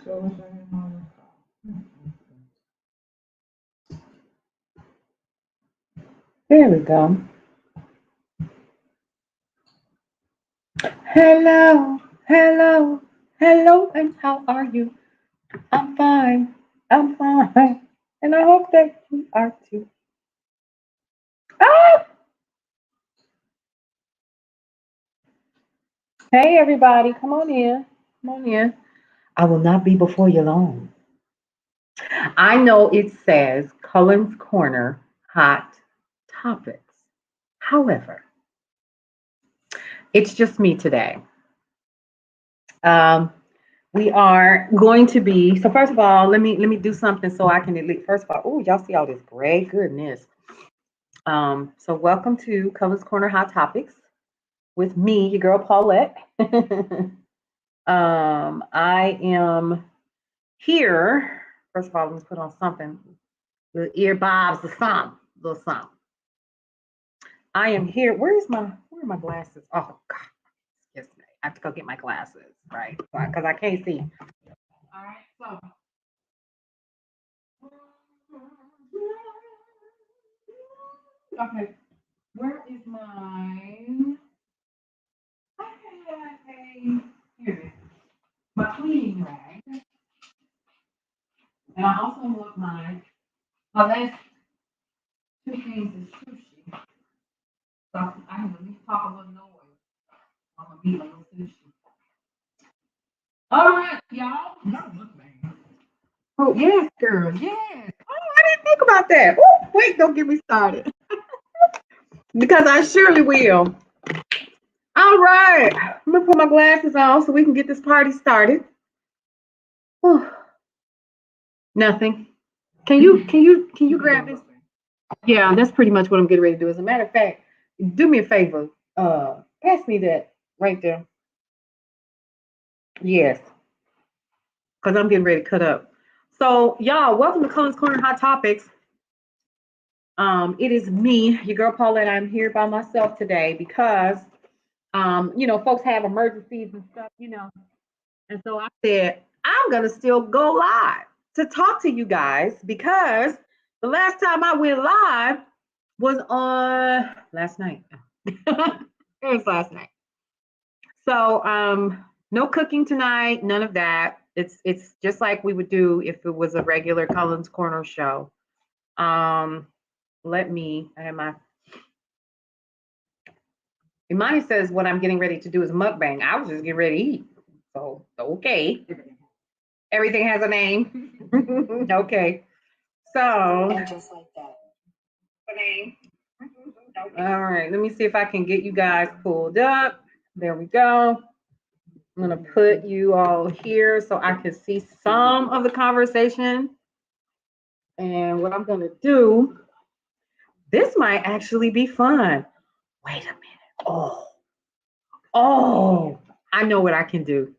There we go. Hello, hello, hello, and how are you? I'm fine. I'm fine. And I hope that you are too. Ah! Hey, everybody, come on in. Come on in. I will not be before you long. I know it says Cullen's Corner Hot Topics. However, it's just me today. Um, we are going to be, so first of all, let me do something so I can at least, first of all, oh, y'all see all this gray goodness. So welcome to Cullen's Corner Hot Topics with me, your girl Paulette. I am here. First of all, let's put on something. The earbobs, the something, little something. I am here. Where are my glasses? Oh God, yes, I have to go get my glasses, right? Because I can't see. All right, so okay, where is mine? Okay, here it is. My cleaning rag, and I also want my last two things is sushi. So I can at least talk a little noise. I'm gonna be a little sushi. All right, y'all. Not mukbang. Oh yes, girl. Yes. Oh, I didn't think about that. Oh, wait, don't get me started. Because I surely will. All right. I'm gonna put my glasses on so we can get this party started. Whew. Nothing. Can you grab this? Yeah, that's pretty much what I'm getting ready to do. As a matter of fact, do me a favor. Pass me that right there. Yes, because I'm getting ready to cut up. So, y'all, welcome to Cullen's Corner Hot Topics. It is me, your girl Paulette. I'm here by myself today because, folks have emergencies and stuff, And so I said, I'm going to still go live to talk to you guys because the last time I went live was on last night. It was last night. So, no cooking tonight, none of that. It's just like we would do if it was a regular Cullen's Corner show. I have my mine says what I'm getting ready to do is mukbang. I was just getting ready to eat. So okay. Everything has a name. Okay. So and just like that. The name. Okay. All right. Let me see if I can get you guys pulled up. There we go. I'm gonna put you all here so I can see some of the conversation. And what I'm gonna do, this might actually be fun. Wait a minute. Oh, I know what I can do.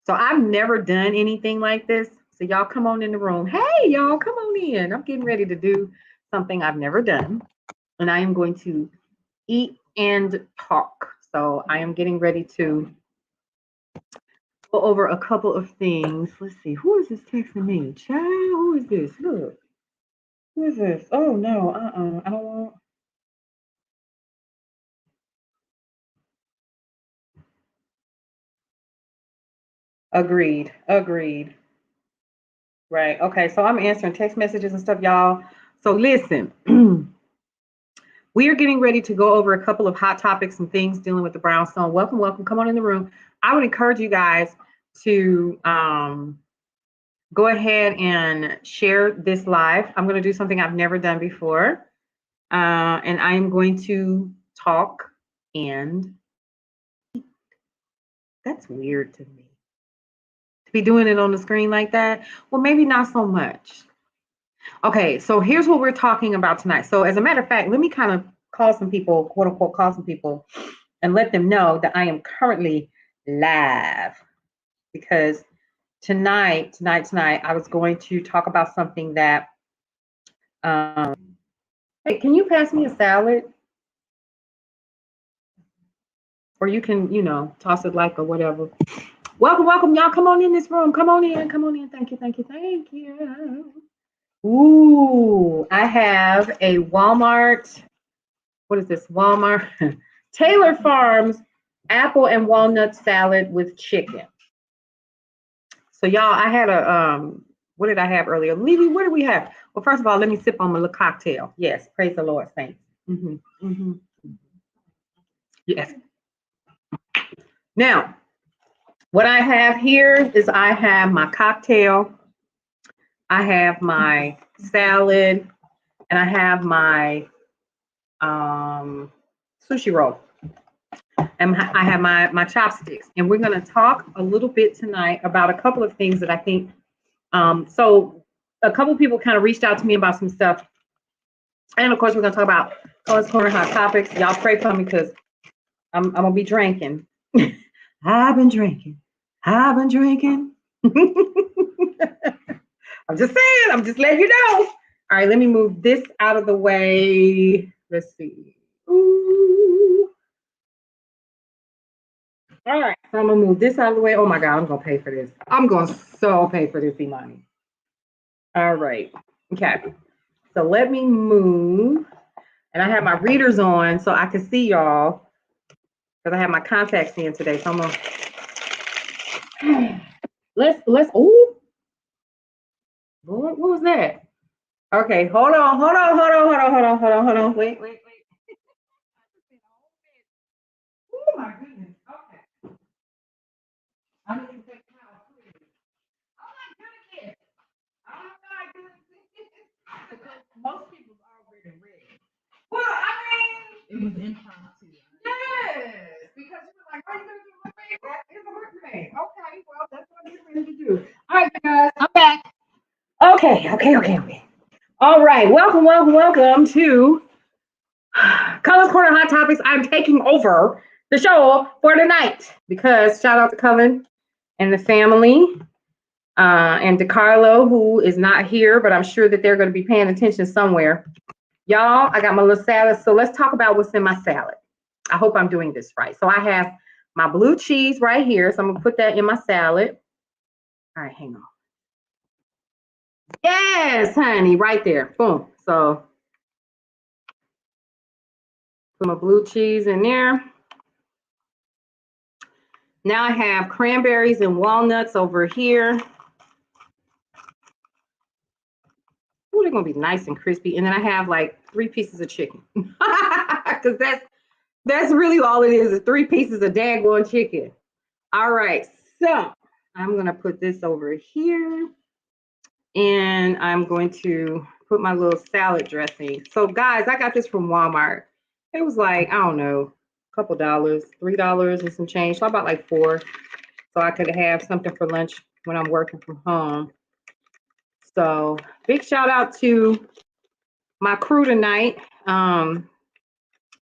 So I've never done anything like this. So y'all come on in the room. Hey, y'all, come on in. I'm getting ready to do something I've never done. And I am going to eat and talk. So I am getting ready to go over a couple of things. Let's see. Who is this texting me? Child, who is this? Look. Who is this? Oh no, I don't want. Agreed. Agreed. Right. Okay. So I'm answering text messages and stuff, y'all. So listen, we are getting ready to go over a couple of hot topics and things dealing with the Brownstone. Welcome, welcome. Come on in the room. I would encourage you guys to go ahead and share this live. I'm going to do something I've never done before. And I am going to talk and that's weird to me. To be doing it on the screen like that? Well, maybe not so much. Okay, so here's what we're talking about tonight. So as a matter of fact, let me kind of call some people, quote unquote, call some people and let them know that I am currently live because tonight, I was going to talk about something that, hey, can you pass me a salad? Or you can, toss it like or whatever. Welcome, welcome, y'all. Come on in this room. Come on in. Come on in. Thank you. Thank you. Thank you. Ooh, I have a Walmart. What is this? Walmart Taylor Farms apple and walnut salad with chicken. So y'all, I had a what did I have earlier? Levy, what did we have? Well, first of all, let me sip on my little cocktail. Yes, praise the Lord, saints. Yes. Now, what I have here is I have my cocktail, I have my salad, and I have my sushi roll. And I have my chopsticks. And we're going to talk a little bit tonight about a couple of things that I think. So a couple of people kind of reached out to me about some stuff. And of course, we're going to talk about Cullen's Corner Hot Topics. Y'all pray for me because I'm going to be drinking. I've been drinking. I've been drinking. I'm just saying. I'm just letting you know. All right, let me move this out of the way. Let's see. Ooh. All right, so I'm gonna move this out of the way. Oh my God, I'm gonna pay for this. I'm gonna so pay for this, Imani. All right, okay. So let me move, and I have my readers on so I can see y'all because I have my contacts in today. So I'm gonna let's. Ooh, what was that? Okay, hold on. Wait. Oh my goodness. Okay. I need to take power, please. Oh my goodness. Oh my goodness. Because most people's already ready. Well, I mean, it was impromptu. Yes, because you were like, "Are you gonna do my thing? That is a work thing." Okay, well, that's what you're ready to do. All right, guys, I'm back. Okay. All right, welcome to Cullen's Corner Hot Topics. I'm taking over the show for tonight because shout out to Cullen and the family. And DeCarlo, who is not here, but I'm sure that they're going to be paying attention somewhere. Y'all, I got my little salad. So let's talk about what's in my salad. I hope I'm doing this right. So I have my blue cheese right here. So I'm going to put that in my salad. All right, hang on. Yes, honey, right there. Boom. So put my blue cheese in there. Now I have cranberries and walnuts over here. Ooh, they're going to be nice and crispy. And then I have like 3 pieces of chicken. Because that's really all it is 3 pieces of daggone chicken. All right, so I'm gonna put this over here and I'm going to put my little salad dressing. So guys, I got this from Walmart. It was like, I don't know, a couple dollars, $3 and some change. So I bought like 4 so I could have something for lunch when I'm working from home. So big shout out to my crew tonight. Urban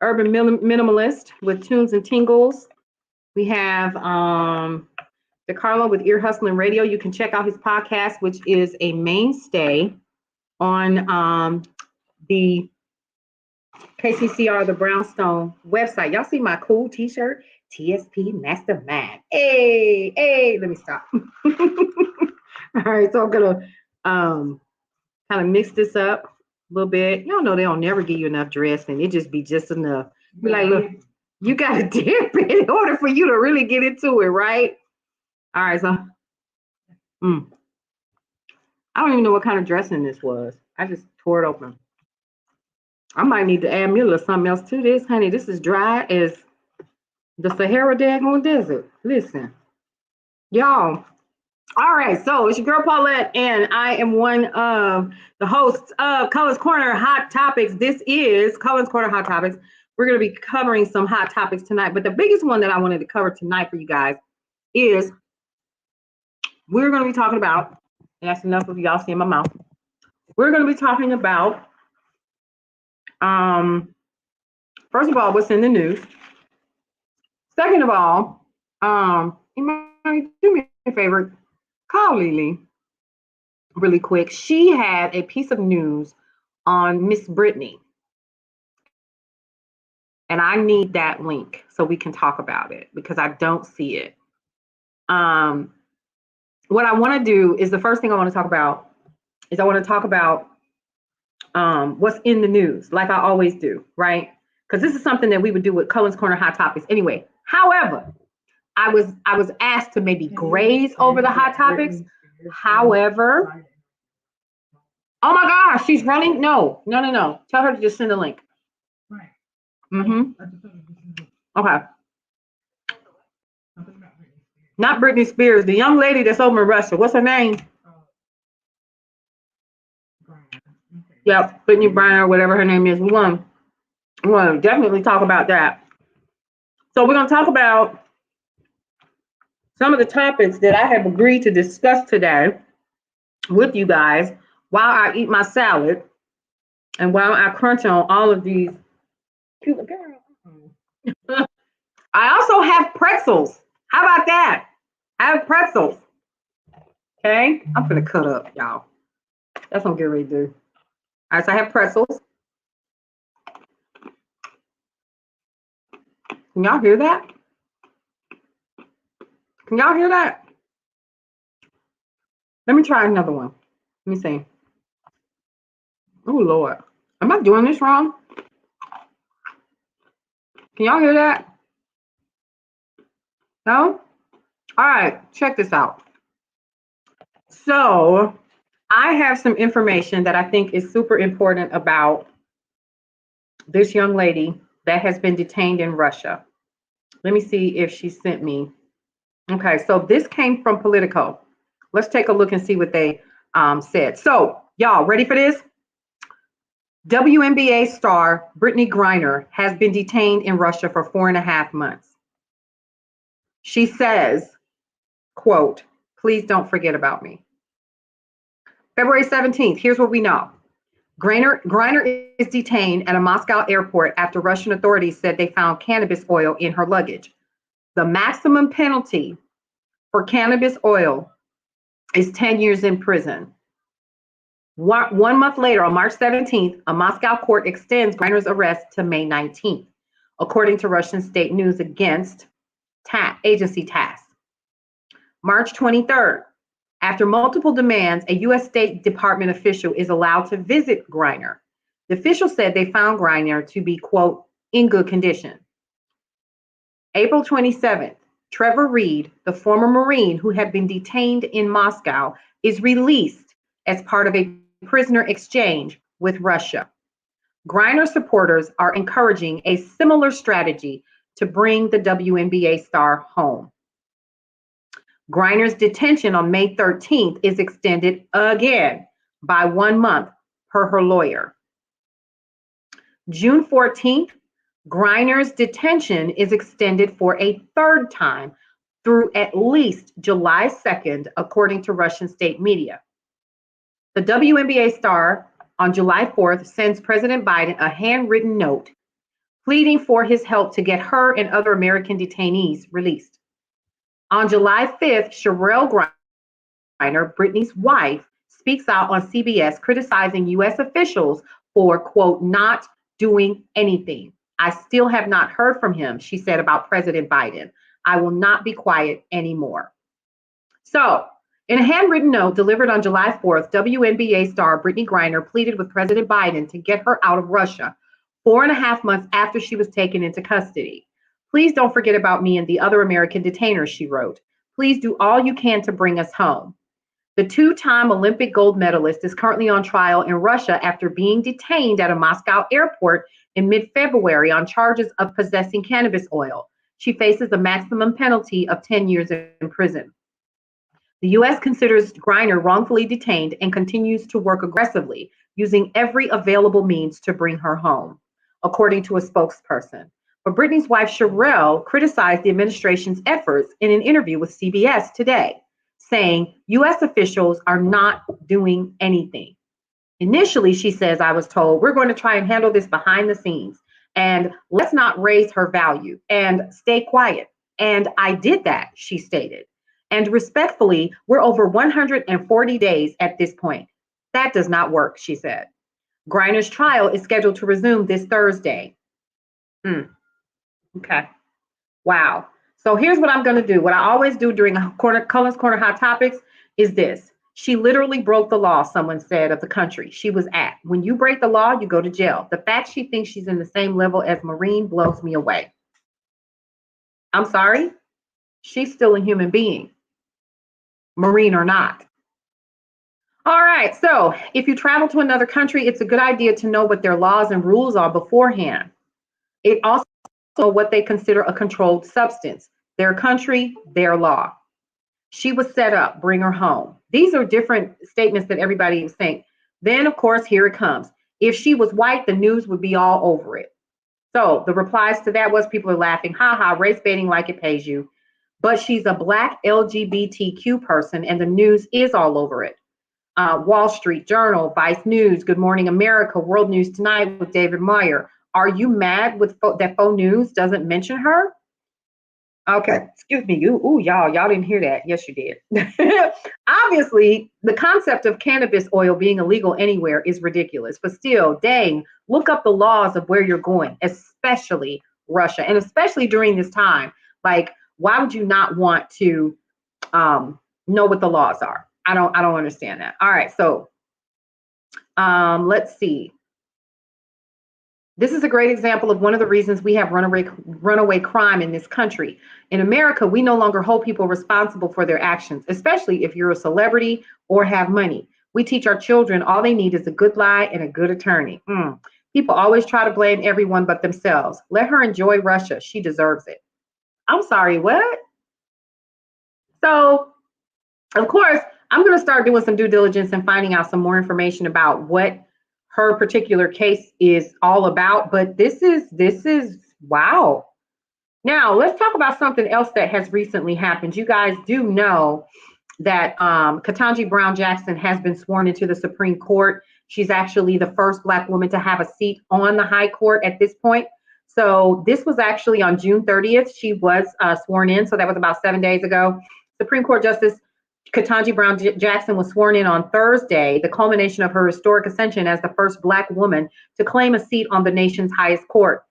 Minimalist with Tunes and Tingles. We have DeCarlo with Ear Hustling Radio. You can check out his podcast, which is a mainstay on the KCCR, the Brownstone website. Y'all see my cool t-shirt? TSP Mastermind. Hey, let me stop. All right, so I'm gonna kind of mix this up a little bit. Y'all know they don't never give you enough dressing. It just be just enough. Be like, look, you gotta dip it in order for you to really get into it, right? All right, so I don't even know what kind of dressing this was. I just tore it open. I might need to add me a little something else to this, honey. This is dry as the Sahara daggone desert. Listen, y'all. All right, so it's your girl Paulette, and I am one of the hosts of Cullen's Corner Hot Topics. This is Cullen's Corner Hot Topics. We're going to be covering some hot topics tonight, but the biggest one that I wanted to cover tonight for you guys is we're going to be talking about, and that's enough of y'all seeing my mouth. We're going to be talking about, first of all, what's in the news. Second of all, you might do me a favor, call Lily really quick. She had a piece of news on Miss Brittany, and I need that link so we can talk about it because I don't see it. What I want to do is the first thing I want to talk about is I want to talk about what's in the news, like I always do, right? Because this is something that we would do with Cullen's Corner Hot Topics anyway. However, I was asked to maybe graze over the hot topics. However, oh my gosh, she's running. No. Tell her to just send a link. Mm-hmm. Okay. Not Britney Spears, the young lady that's over in Russia. What's her name? Yep, Brittany Briner, whatever her name is. We want to definitely talk about that. So we're going to talk about some of the topics that I have agreed to discuss today with you guys while I eat my salad and while I crunch on all of these. I also have pretzels. How about that? I have pretzels. Okay, I'm gonna cut up, y'all. That's what I'm getting ready to do. All right, so I have pretzels. Can y'all hear that? Can y'all hear that? Let me try another one. Let me see. Oh, Lord. Am I doing this wrong? Can y'all hear that? No? All right, check this out. So I have some information that I think is super important about this young lady that has been detained in Russia. Let me see if she sent me. Okay, so this came from Politico. Let's take a look and see what they said. So, y'all, ready for this? WNBA star Brittany Griner has been detained in Russia for 4.5 months. She says, quote, "Please don't forget about me." February 17th, here's what we know. Griner is detained at a Moscow airport after Russian authorities said they found cannabis oil in her luggage. The maximum penalty for cannabis oil is 10 years in prison. 1 month later, on March 17th, a Moscow court extends Griner's arrest to May 19th, according to Russian state news against agency TASS. March 23rd, after multiple demands, a U.S. State Department official is allowed to visit Griner. The official said they found Griner to be, quote, in good condition. April 27th, Trevor Reed, the former Marine who had been detained in Moscow, is released as part of a prisoner exchange with Russia. Griner supporters are encouraging a similar strategy to bring the WNBA star home. Griner's detention on May 13th is extended again by 1 month per her lawyer. June 14th, Griner's detention is extended for a third time through at least July 2nd, according to Russian state media. The WNBA star on July 4th sends President Biden a handwritten note pleading for his help to get her and other American detainees released. On July 5th, Sherelle Griner, Brittany's wife, speaks out on CBS criticizing U.S. officials for, quote, not doing anything. "I still have not heard from him," she said about President Biden. "I will not be quiet anymore." So, in a handwritten note delivered on July 4th, WNBA star Brittany Griner pleaded with President Biden to get her out of Russia 4.5 months after she was taken into custody. "Please don't forget about me and the other American detainers," she wrote. "Please do all you can to bring us home." The two-time Olympic gold medalist is currently on trial in Russia after being detained at a Moscow airport in mid-February on charges of possessing cannabis oil. She faces a maximum penalty of 10 years in prison. The U.S. considers Griner wrongfully detained and continues to work aggressively, using every available means to bring her home, according to a spokesperson. But Brittany's wife, Sherelle, criticized the administration's efforts in an interview with CBS today, saying U.S. officials are not doing anything. Initially, she says, "I was told we're going to try and handle this behind the scenes, and let's not raise her value and stay quiet. And I did that," she stated. "And respectfully, we're over 140 days at this point. That does not work," she said. Griner's trial is scheduled to resume this Thursday. Okay. Wow. So here's what I'm going to do. What I always do during Cullen's Corner Hot Topics is this. She literally broke the law, someone said, of the country she was at. When you break the law, you go to jail. The fact she thinks she's in the same level as Marine blows me away. I'm sorry. She's still a human being, Marine or not. All right. So if you travel to another country, it's a good idea to know what their laws and rules are beforehand. It also what they consider a controlled substance, their country, their law. She was set up, bring her home. These are different statements that everybody is saying. Then, of course, here it comes. If she was white, the news would be all over it. So the replies to that was people are laughing, ha ha, race baiting like it pays you. But she's a black LGBTQ person and the news is all over it. Wall Street Journal, Vice News, Good Morning America, World News Tonight with David Meyer. Are you mad with that faux news doesn't mention her? Okay, excuse me. Y'all didn't hear that. Yes, you did. Obviously, the concept of cannabis oil being illegal anywhere is ridiculous. But still, dang, look up the laws of where you're going, especially Russia, and especially during this time. Like, why would you not want to know what the laws are? I don't understand that. All right, so let's see. This is a great example of one of the reasons we have runaway crime in this country. In America, we no longer hold people responsible for their actions, especially if you're a celebrity or have money. We teach our children all they need is a good lie and a good attorney. People always try to blame everyone but themselves. Let her enjoy Russia. She deserves it. I'm sorry, what? So, of course, I'm going to start doing some due diligence and finding out some more information about what her particular case is all about. But this is wow. Now let's talk about something else that has recently happened. You guys do know that Ketanji Brown Jackson has been sworn into the Supreme Court. She's actually the first Black woman to have a seat on the High Court at this point. So this was actually on June 30th. She was sworn in. So that was about 7 days ago. Supreme Court Justice Ketanji Brown Jackson was sworn in on Thursday, the culmination of her historic ascension as the first Black woman to claim a seat on the nation's highest court.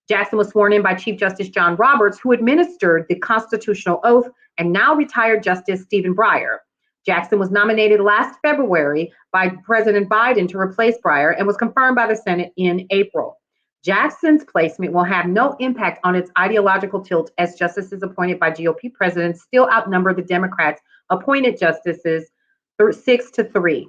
Jackson was sworn in by Chief Justice John Roberts, who administered the constitutional oath, and now retired Justice Stephen Breyer. Jackson was nominated last February by President Biden to replace Breyer and was confirmed by the Senate in April. Jackson's placement will have no impact on its ideological tilt, as justices appointed by GOP presidents still outnumber the Democrats appointed justices 6-3.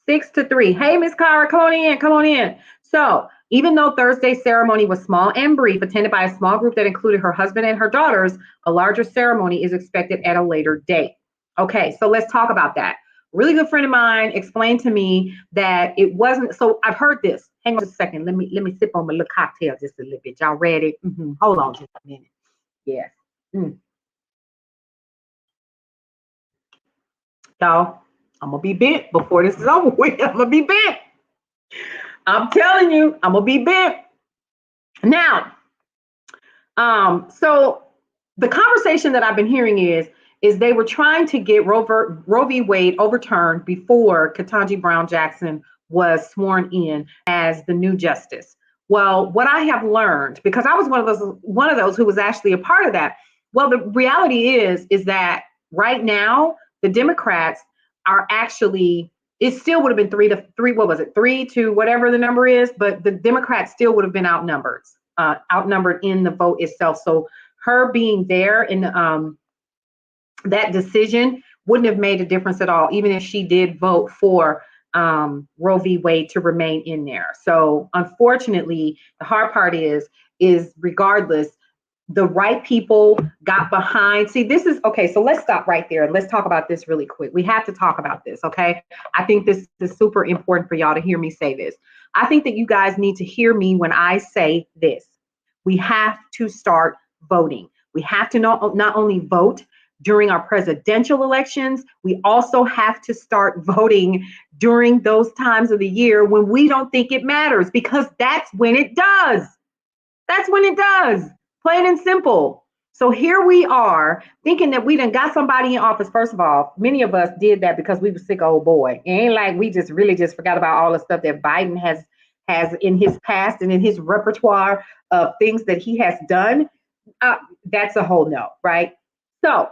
6-3. Hey, Miss Cara, come on in, come on in. So even though Thursday's ceremony was small and brief, attended by a small group that included her husband and her daughters, a larger ceremony is expected at a later date. Okay, so let's talk about that. A really good friend of mine explained to me that it wasn't, so I've heard this. Hang on just a second. Let me sip on my little cocktail just a little bit. Y'all ready? Hold on just a minute. Yes. Y'all, I'm gonna be bent before this is over with. I'm gonna be bent. I'm telling you, I'm gonna be bent. Now, so the conversation that I've been hearing is they were trying to get Roe v. Wade overturned before Ketanji Brown Jackson was sworn in as the new justice. Well, what I have learned, because I was one of those who was actually a part of that. Well, the reality is that right now the Democrats are actually, it still would have been 3-3. What was it? 3 to whatever the number is, but the Democrats still would have been outnumbered in the vote itself. So her being there in that decision wouldn't have made a difference at all, even if she did vote for Roe v. Wade to remain in there. So unfortunately, the hard part is regardless, the right people got behind. See, this is okay. So let's stop right there. Let's talk about this really quick. We have to talk about this. Okay. I think this is super important for y'all to hear me say this. I think that you guys need to hear me when I say this. We have to start voting. We have to not only vote during our presidential elections, we also have to start voting during those times of the year when we don't think it matters, because that's when it does. That's when it does. Plain and simple. So here we are thinking that we done got somebody in office. First of all, many of us did that because we were sick of old boy. It ain't like we just really just forgot about all the stuff that Biden has in his past and in his repertoire of things that he has done. That's a whole no, right? So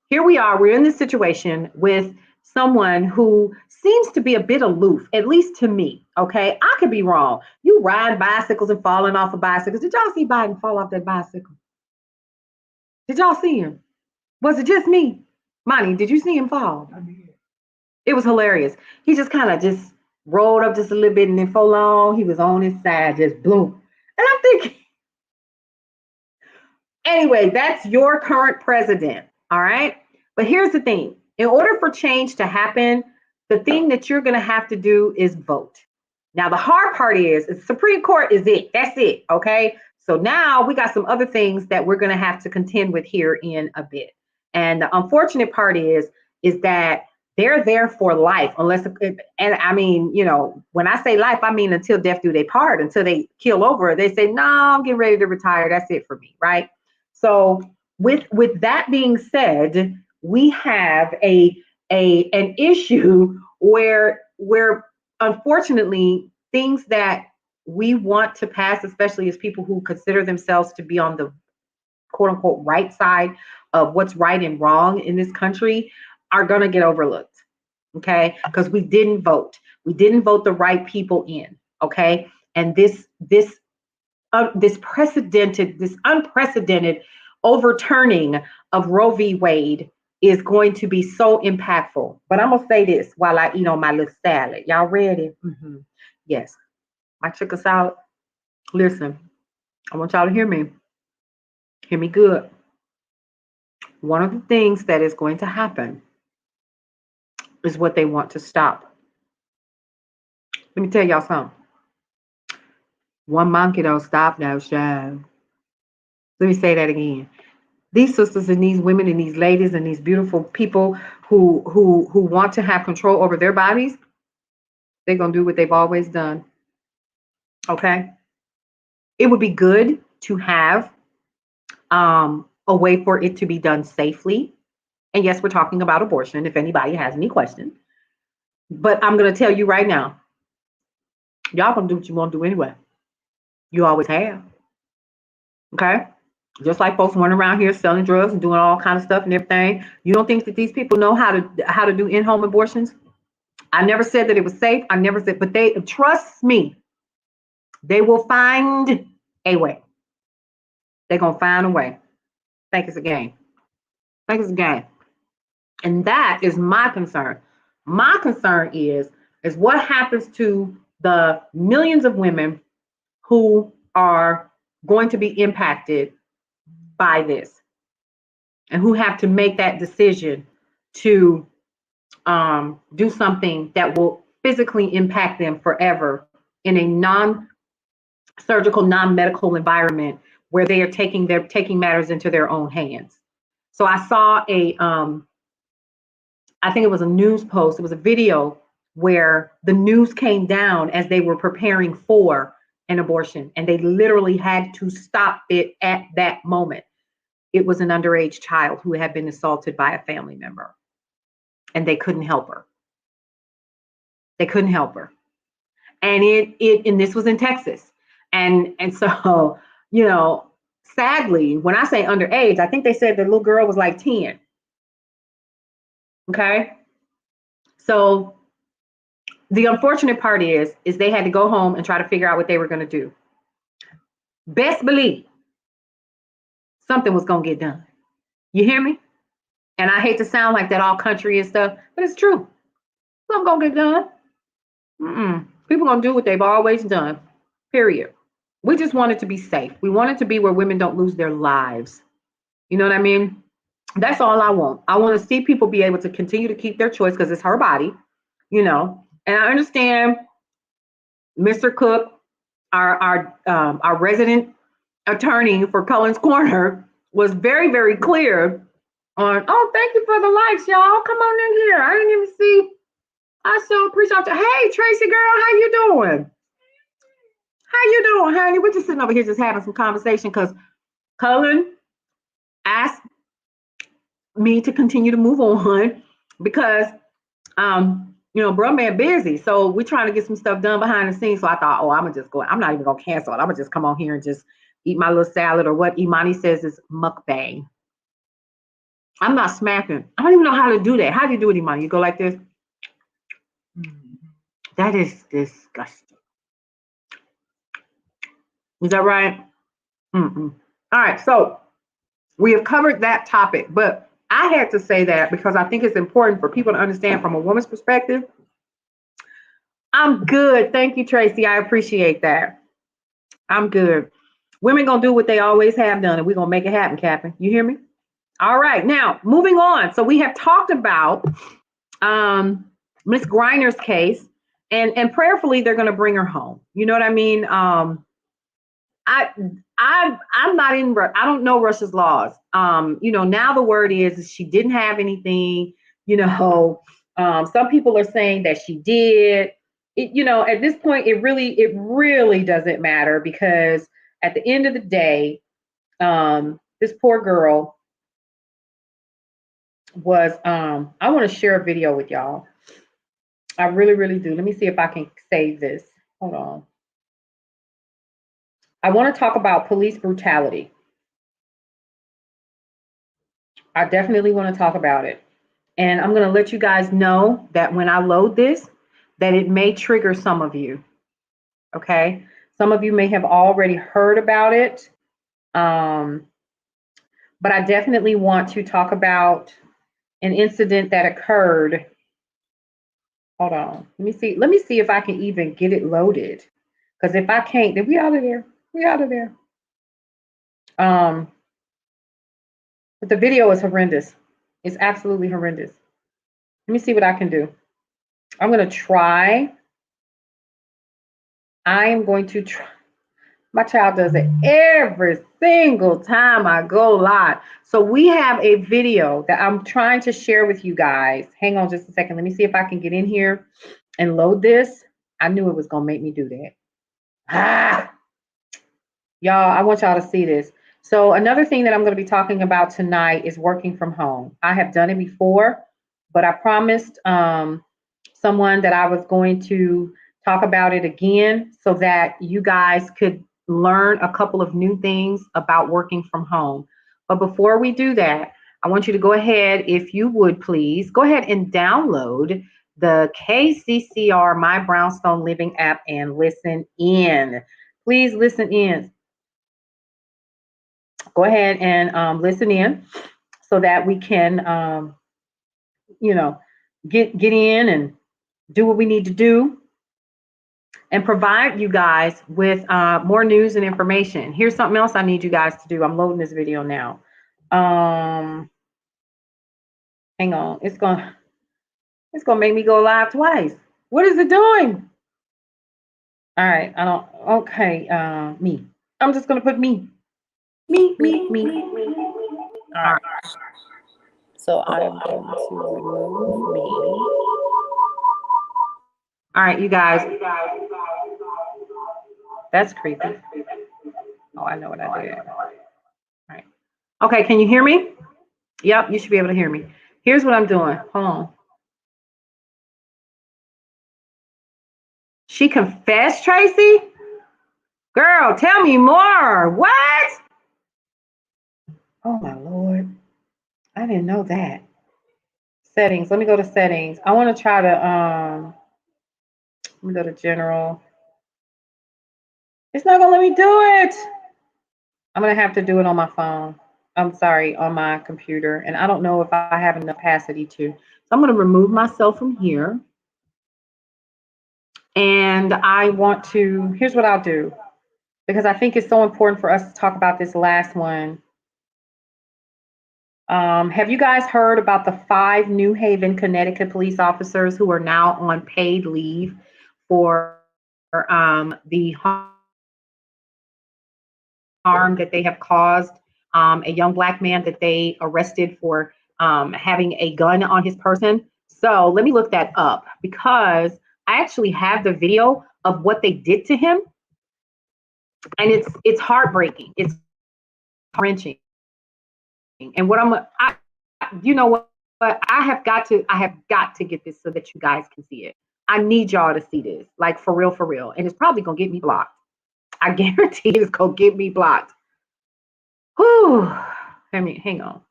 here we are. We're in this situation with someone who seems to be a bit aloof, at least to me. Okay, I could be wrong. You ride bicycles and falling off of bicycles. Did y'all see Biden fall off that bicycle? Did y'all see him? Was it just me? Monty, did you see him fall? It was hilarious. He just kind of just rolled up just a little bit and then for long, he was on his side, just bloom. And I'm thinking, anyway, that's your current president. All right. But here's the thing, in order for change to happen, the thing that you're going to have to do is vote. Now, the hard part is the Supreme Court is it. That's it. Okay. So now we got some other things that we're going to have to contend with here in a bit. And the unfortunate part is that they're there for life, unless, and I mean, when I say life, I mean until death do they part, until they kill over. They say, no, I'm getting ready to retire. That's it for me, right? So with that being said, we have an issue where unfortunately things that we want to pass, especially as people who consider themselves to be on the quote unquote right side of what's right and wrong in this country, are going to get overlooked. Okay, because we didn't vote. We didn't vote the right people in. Okay, and this unprecedented overturning of Roe v. Wade is going to be so impactful. But I'm gonna say this while I eat on my little salad. Y'all ready? Mm-hmm. Yes, my chicken salad. Listen, I want y'all to hear me. Hear me good. One of the things that is going to happen is what they want to stop. Let me tell y'all something. One monkey don't stop no show. Let me say that again. These sisters and these women and these ladies and these beautiful people who want to have control over their bodies, they're gonna do what they've always done. Okay. It would be good to have a way for it to be done safely. And yes, we're talking about abortion, if anybody has any questions. But I'm gonna tell you right now, y'all gonna do what you want to do anyway. You always have. Okay. Just like folks running around here selling drugs and doing all kind of stuff and everything. You don't think that these people know how to do in-home abortions? I never said that it was safe. I never said, but they trust me. They will find a way. They're gonna find a way. Think it's a game. Think it's a game. And that is my concern. My concern is what happens to the millions of women who are going to be impacted by this and who have to make that decision to do something that will physically impact them forever in a non-surgical, non-medical environment where they are taking matters into their own hands. So I saw I think it was a news post, it was a video where the news came down as they were preparing for an abortion, and they literally had to stop it at that moment. It was an underage child who had been assaulted by a family member, and they couldn't help her. They couldn't help her. And and this was in Texas. And so, sadly, when I say underage, I think they said the little girl was like 10. Okay. So the unfortunate part is they had to go home and try to figure out what they were going to do. Best believe something was going to get done. You hear me? And I hate to sound like that all country and stuff, but it's true. Something going to get done. People going to do what they've always done, period. We just want it to be safe. We want it to be where women don't lose their lives. You know what I mean? That's all I want. I want to see people be able to continue to keep their choice because it's her body, And I understand Mr. Cook, our resident attorney for Cullen's Corner, was very, very clear on, oh, thank you for the likes, y'all. Come on in here. I didn't even see. I so appreciate you. Hey, Tracy girl, how you doing? How you doing, honey? We're just sitting over here just having some conversation because Cullen asked me to continue to move on because bro man busy. So we're trying to get some stuff done behind the scenes. So I thought, oh, I'm gonna just go. I'm not even gonna cancel it. I'm gonna just come on here and just eat my little salad, or what Imani says is mukbang. I'm not smacking. I don't even know how to do that. How do you do it, Imani? You go like this? That is disgusting. Is that right? Mm-mm. All right, so we have covered that topic, but I had to say that because I think it's important for people to understand from a woman's perspective. I'm good. Thank you, Tracy. I appreciate that. I'm good. Women gonna do what they always have done, and we're gonna make it happen, Captain. You hear me? All right. Now, moving on. So we have talked about Miss Griner's case, and prayerfully they're gonna bring her home. You know what I mean? I I'm not in. I don't know Russia's laws. Now the word is she didn't have anything. Some people are saying that she did. At this point, it really doesn't matter because at the end of the day, this poor girl was. I want to share a video with y'all. I really, really do. Let me see if I can save this. Hold on. I want to talk about police brutality. I definitely want to talk about it. And I'm going to let you guys know that when I load this, that it may trigger some of you. Okay. Some of you may have already heard about it. But I definitely want to talk about an incident that occurred. Hold on. Let me see. Let me see if I can even get it loaded. Because if I can't, then we out of there. We out of there. But the video is horrendous. It's absolutely horrendous. Let me see what I can do. I'm going to try. I am going to try. My child does it every single time I go live. So we have a video that I'm trying to share with you guys. Hang on just a second. Let me see if I can get in here and load this. I knew it was going to make me do that. Y'all, I want y'all to see this. So another thing that I'm going to be talking about tonight is working from home. I have done it before, but I promised someone that I was going to talk about it again so that you guys could learn a couple of new things about working from home. But before we do that, I want you to go ahead, if you would please, go ahead and download the KCCR My Brownstone Living app and listen in. Please listen in. Go ahead and listen in so that we can, get in and do what we need to do and provide you guys with more news and information. Here's something else I need you guys to do. I'm loading this video now. Hang on. It's gonna make me go live twice. What is it doing? All right. I don't. Okay. Me. I'm just gonna put me. Me. All right. So I'm going to remove me. All right, you guys. That's creepy. Oh, I know what I did. All right. Okay, can you hear me? Yep, you should be able to hear me. Here's what I'm doing. Hold on. She confessed, Tracy? Girl, tell me more. What? Oh my Lord. I didn't know that. Settings. Let me go to settings. I want to try to let me go to general. It's not gonna let me do it. I'm gonna have to do it on my phone. I'm sorry, on my computer. And I don't know if I have enough capacity to. So I'm gonna remove myself from here. And I want to, here's what I'll do, because I think it's so important for us to talk about this last one. Have you guys heard about the 5 New Haven, Connecticut police officers who are now on paid leave for the harm that they have caused a young Black man that they arrested for having a gun on his person? So let me look that up because I actually have the video of what they did to him, and it's heartbreaking. It's wrenching. And you know what? But I have got to get this so that you guys can see it. I need y'all to see this, like for real, and it's probably gonna get me blocked. I guarantee it's gonna get me blocked. Whew. Hang on.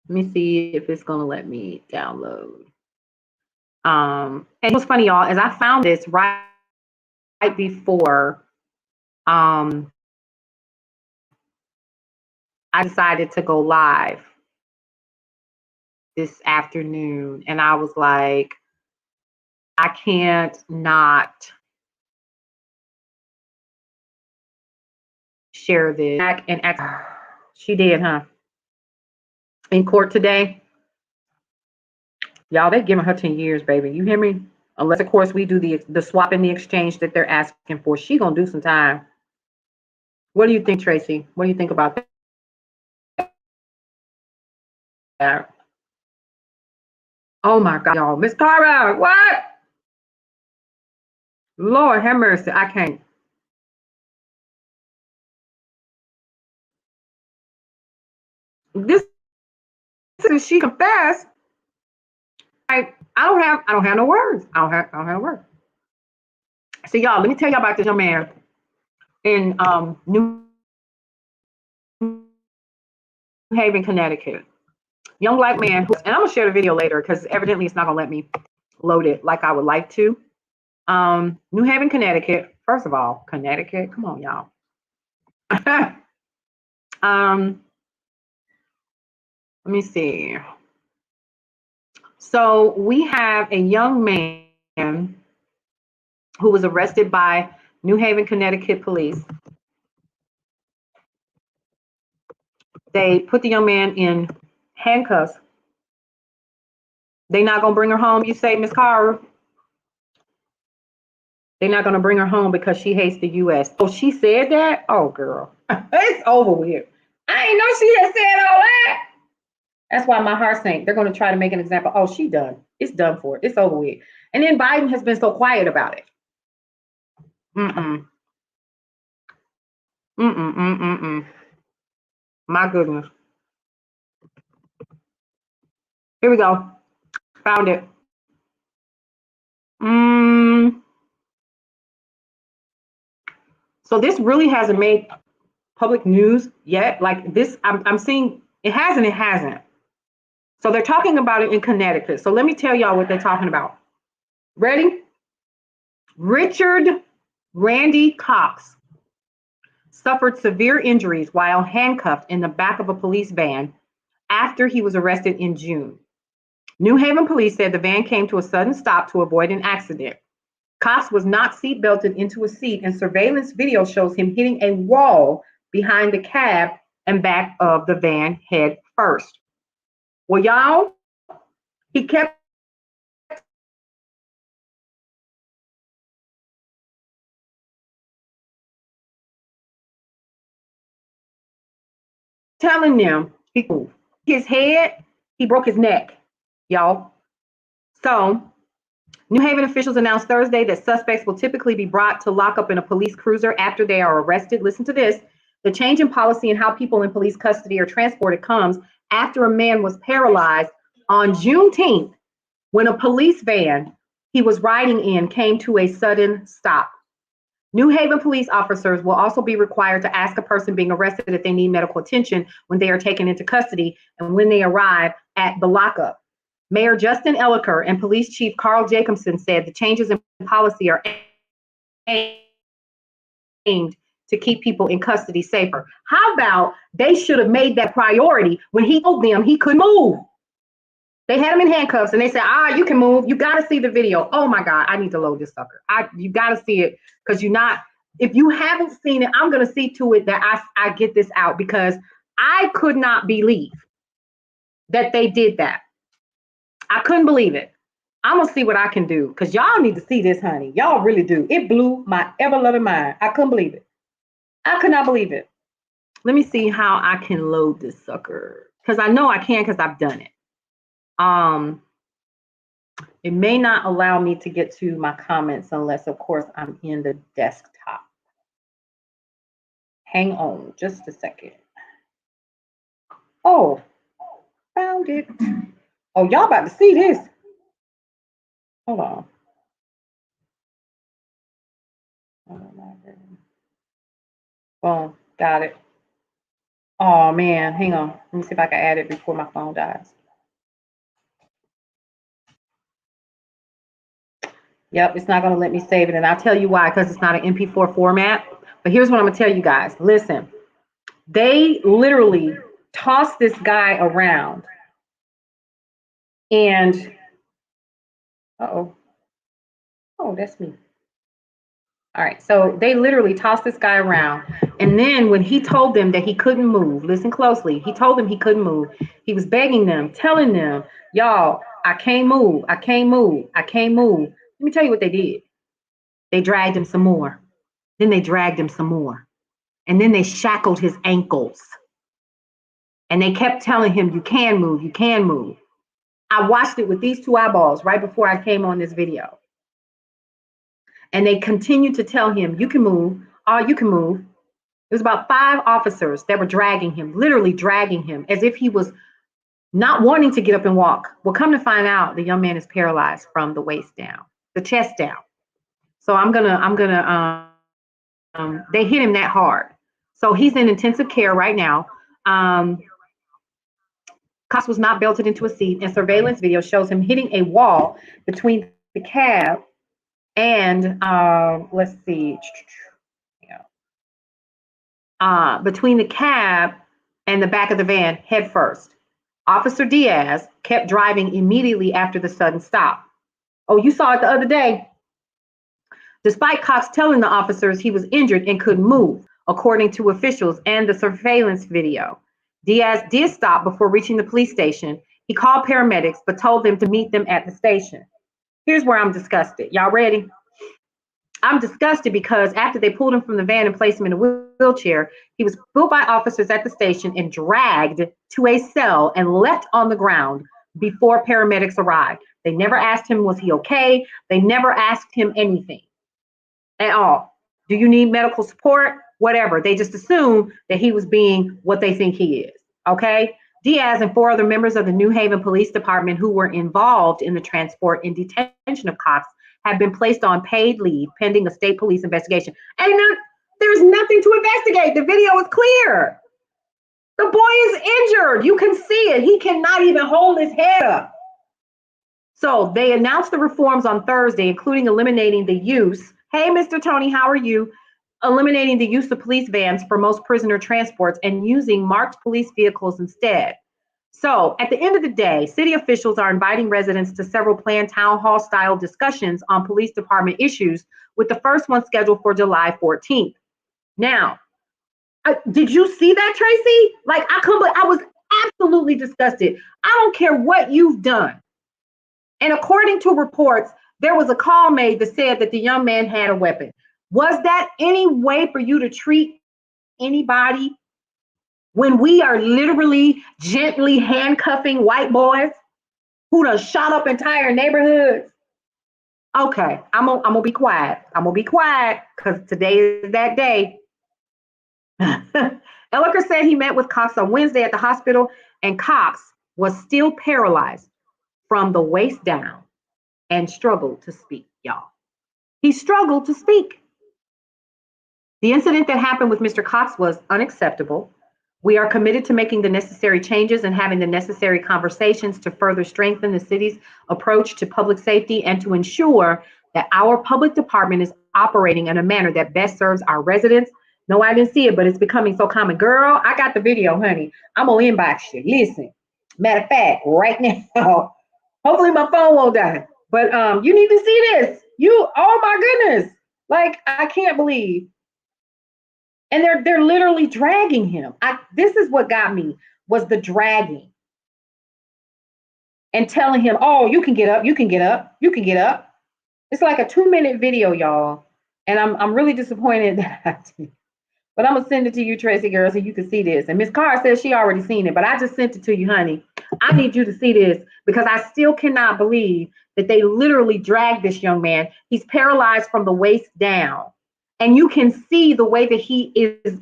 Let me see if it's gonna let me download. And it was funny, y'all, as I found this right before I decided to go live this afternoon, and I was like, I can't not share this. And she did, huh? In court today. Y'all, they giving her 10 years, baby. You hear me? Unless, of course, we do the swap and the exchange that they're asking for. She gonna do some time. What do you think, Tracy? What do you think about that? Oh my God, y'all. Miss Cara, what? Lord have mercy. I can't. This is she confessed. I don't have no words. I don't have no words. So y'all, let me tell y'all about this young man in New Haven, Connecticut. Young black man, and I'm gonna share the video later because evidently it's not gonna let me load it like I would like to. New Haven, Connecticut. First of all, Connecticut. Come on, y'all. Let me see. So we have a young man who was arrested by New Haven, Connecticut police. They put the young man in handcuffs. They're not gonna bring her home, you say, Miss Cara? They're not gonna bring her home because she hates the U.S. Oh, she said that? Oh, girl, it's over with. I ain't know she had said all that. That's why my heart sank. They're gonna try to make an example. Oh, she done. It's done for. It's over with. And then Biden has been so quiet about it. My goodness. Here we go. Found it. So this really hasn't made public news yet. Like this, I'm seeing it has and it hasn't. So they're talking about it in Connecticut. So let me tell y'all what they're talking about. Ready? Richard Randy Cox suffered severe injuries while handcuffed in the back of a police van after he was arrested in June. New Haven police said the van came to a sudden stop to avoid an accident. Cox was not seatbelted into a seat, and surveillance video shows him hitting a wall behind the cab and back of the van head first. Well, y'all, he kept telling them his head, he broke his neck, y'all. So New Haven officials announced Thursday that suspects will typically be brought to lockup in a police cruiser after they are arrested. Listen to this. The change in policy and how people in police custody are transported comes after a man was paralyzed on Juneteenth when a police van he was riding in came to a sudden stop. New Haven police officers will also be required to ask a person being arrested if they need medical attention when they are taken into custody and when they arrive at the lockup. Mayor Justin Elliker and Police Chief Carl Jacobson said the changes in policy are aimed to keep people in custody safer. How about they should have made that priority when he told them he couldn't move? They had him in handcuffs and they said, you can move. You got to see the video. Oh my God, I need to load this sucker. You got to see it because if you haven't seen it, I'm going to see to it that I get this out because I could not believe that they did that. I couldn't believe it. I'm going to see what I can do because y'all need to see this, honey. Y'all really do. It blew my ever-loving mind. I couldn't believe it. I could not believe it. Let me see how I can load this sucker because I know I can because I've done it. It may not allow me to get to my comments unless, of course, I'm in the desktop. Hang on just a second. Oh, found it. Oh, y'all about to see this. Hold on. Boom. Got it. Oh man, hang on. Let me see if I can add it before my phone dies. Yep, it's not going to let me save it. And I'll tell you why, because it's not an MP4 format. But here's what I'm going to tell you guys. Listen, they literally tossed this guy around. And, uh-oh. Oh, that's me. All right. So they literally tossed this guy around. And then when he told them that he couldn't move, listen closely, he told them he couldn't move. He was begging them, telling them, y'all, I can't move. I can't move. I can't move. Let me tell you what they did. They dragged him some more. Then they dragged him some more. And then they shackled his ankles. And they kept telling him, you can move, you can move. I watched it with these two eyeballs right before I came on this video. And they continued to tell him, you can move, oh, you can move. It was about 5 officers that were dragging him, literally dragging him, as if he was not wanting to get up and walk. Well, come to find out, the young man is paralyzed from the waist down, the chest down. So they hit him that hard. So he's in intensive care right now. Cox was not belted into a seat, and surveillance video shows him hitting a wall between the cab and let's see, between the cab and the back of the van head first. Officer Diaz kept driving immediately after the sudden stop. Oh, you saw it the other day. Despite Cox telling the officers he was injured and couldn't move, according to officials and the surveillance video. Diaz did stop before reaching the police station. He called paramedics, but told them to meet them at the station. Here's where I'm disgusted. Y'all ready? I'm disgusted because after they pulled him from the van and placed him in a wheelchair, he was pulled by officers at the station and dragged to a cell and left on the ground before paramedics arrived. They never asked him, was he okay? They never asked him anything at all. Do you need medical support? Whatever. They just assume that he was being what they think he is. Okay? Diaz and 4 other members of the New Haven Police Department who were involved in the transport and detention of Cox have been placed on paid leave pending a state police investigation. And there's nothing to investigate. The video is clear. The boy is injured. You can see it. He cannot even hold his head up. So they announced the reforms on Thursday, including eliminating the use. Hey, Mr. Tony, how are you? Eliminating the use of police vans for most prisoner transports and using marked police vehicles instead. So at the end of the day, city officials are inviting residents to several planned town hall style discussions on police department issues, with the first one scheduled for July 14th. Now, did you see that, Tracy? Like, I was absolutely disgusted. I don't care what you've done. And according to reports, there was a call made that said that the young man had a weapon. Was that any way for you to treat anybody when we are literally gently handcuffing white boys who done shot up entire neighborhoods? Okay, I'm gonna be quiet. I'm gonna be quiet because today is that day. Elliker said he met with Cox on Wednesday at the hospital, and Cox was still paralyzed from the waist down and struggled to speak, y'all. He struggled to speak. The incident that happened with Mr. Cox was unacceptable. We are committed to making the necessary changes and having the necessary conversations to further strengthen the city's approach to public safety and to ensure that our public department is operating in a manner that best serves our residents. No, I didn't see it, but it's becoming so common. Girl, I got the video, honey. I'm gonna inbox you. Listen, matter of fact, right now, hopefully my phone won't die. But you need to see this. Oh my goodness. Like, I can't believe. And they're literally dragging him. This is what got me, was the dragging. And telling him, oh, you can get up, you can get up, you can get up. It's like a 2-minute video, y'all. And I'm really disappointed that I did. But I'm gonna send it to you, Tracy girl, so you can see this. And Miss Carr says she already seen it, but I just sent it to you, honey. I need you to see this because I still cannot believe that they literally dragged this young man. He's paralyzed from the waist down. And you can see the way that he is,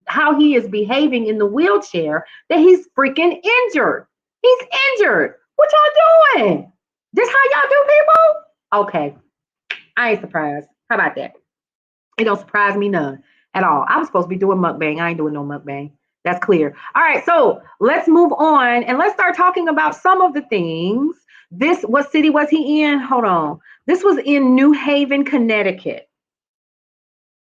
how he is behaving in the wheelchair, that he's freaking injured. He's injured. What y'all doing? This how y'all do people? Okay. I ain't surprised. How about that? It don't surprise me none. at all. I was supposed to be doing mukbang. I ain't doing no mukbang. That's clear. All right, so let's move on and let's start talking about some of the things. What city was he in? Hold on. This was in New Haven, Connecticut.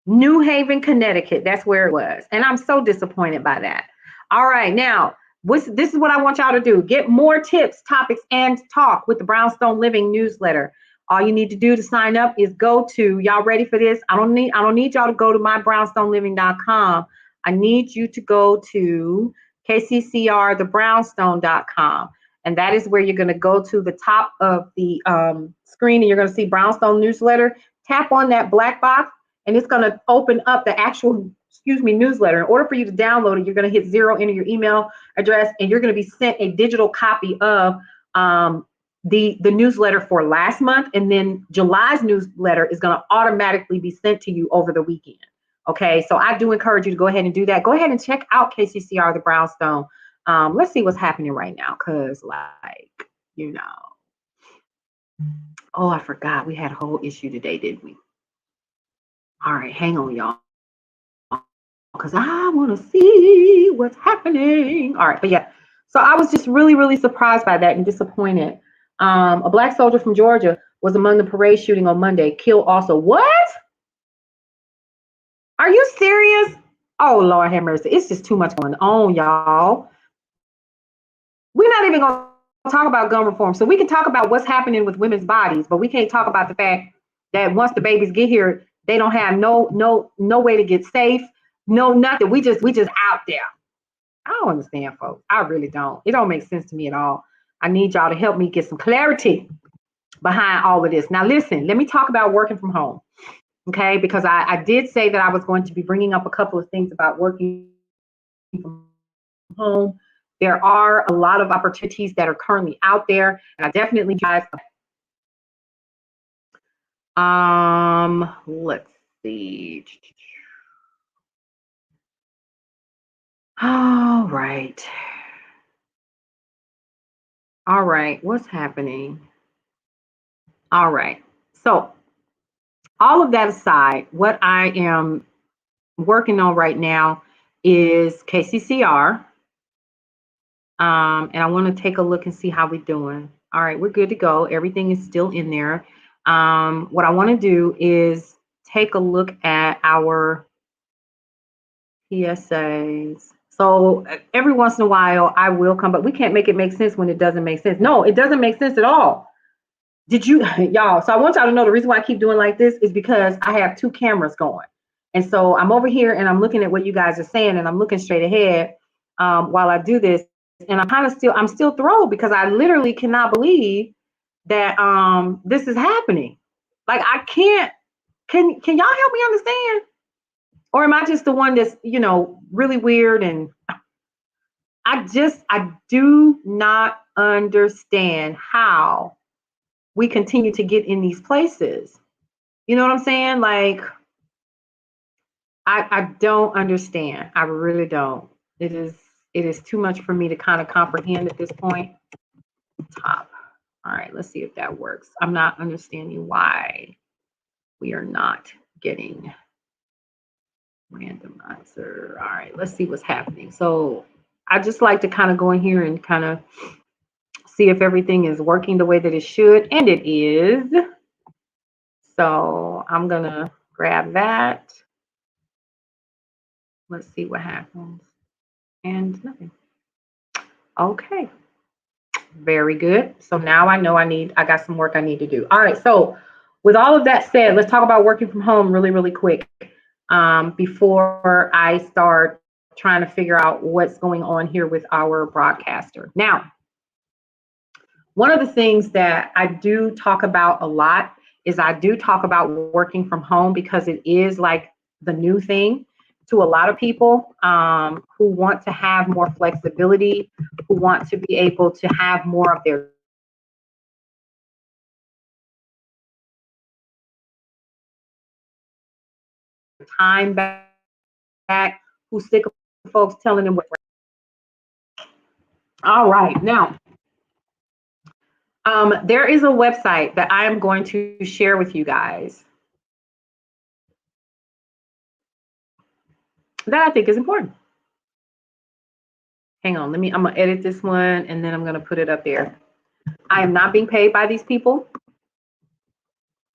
New Haven, Connecticut. That's where it was. And I'm so disappointed by that. All right, now, this is what I want y'all to do. Get more tips, topics, and talk with the Brownstone Living newsletter. All you need to do to sign up is go to, y'all ready for this? I don't need y'all to go to mybrownstoneliving.com. I need you to go to kccrthebrownstone.com. And that is where you're going to go to the top of the screen and you're going to see Brownstone newsletter. Tap on that black box and it's going to open up the actual, newsletter. In order for you to download it, you're going to hit 0, enter your email address, and you're going to be sent a digital copy of the newsletter for last month, and then July's newsletter is going to automatically be sent to you over the weekend. Okay, so I do encourage you to go ahead and do that. Go ahead and check out KCCR the Brownstone. Let's see what's happening right now, because oh, I forgot we had a whole issue today, didn't we? All right, hang on, y'all, because I want to see what's happening. All right, but yeah, so I was just really, really surprised by that and disappointed. A black soldier from Georgia was among the parade shooting on Monday, killed also. What? Are you serious? Oh, Lord have mercy. It's just too much going on, y'all. We're not even going to talk about gun reform. So we can talk about what's happening with women's bodies, but we can't talk about the fact that once the babies get here, they don't have no way to get safe, no nothing. We just out there. I don't understand, folks. I really don't. It don't make sense to me at all. I need y'all to help me get some clarity behind all of this. Now, listen, let me talk about working from home. Okay, because I did say that I was going to be bringing up a couple of things about working from home. There are a lot of opportunities that are currently out there, and I definitely guys. Let's see. All right. All right, what's happening? All right. So, all of that aside, what I am working on right now is KCCR. And I want to take a look and see how we're doing. All right, we're good to go. Everything is still in there. What I want to do is take a look at our PSAs. So every once in a while, I will come, but we can't make it make sense when it doesn't make sense. No, it doesn't make sense at all. Did you, y'all? So I want y'all to know the reason why I keep doing like this is because I have 2 cameras going. And so I'm over here and I'm looking at what you guys are saying and I'm looking straight ahead while I do this. And I'm still thrilled because I literally cannot believe that this is happening. Like I can't, can y'all help me understand? Or am I just the one that's, really weird? And I do not understand how we continue to get in these places. You know what I'm saying? Like, I don't understand. I really don't. It is too much for me to kind of comprehend at this point. Top. All right, let's see if that works. I'm not understanding why we are not getting randomizer. All right, let's see what's happening. So I just like to kind of go in here and kind of see if everything is working the way that it should, and it is. So I'm gonna grab that. Let's see what happens. And nothing. Okay. Very good. So now I know I got some work I need to do. All right. So with all of that said, let's talk about working from home really, really quick before I start trying to figure out what's going on here with our broadcaster. Now, one of the things that I do talk about a lot is I do talk about working from home because it is like the new thing to a lot of people who want to have more flexibility, who want to be able to have more of their time back, who's sick of folks telling them what. All right, now, there is a website that I am going to share with you guys. that I think is important. Hang on, I'm gonna edit this one and then I'm gonna put it up there. I am not being paid by these people.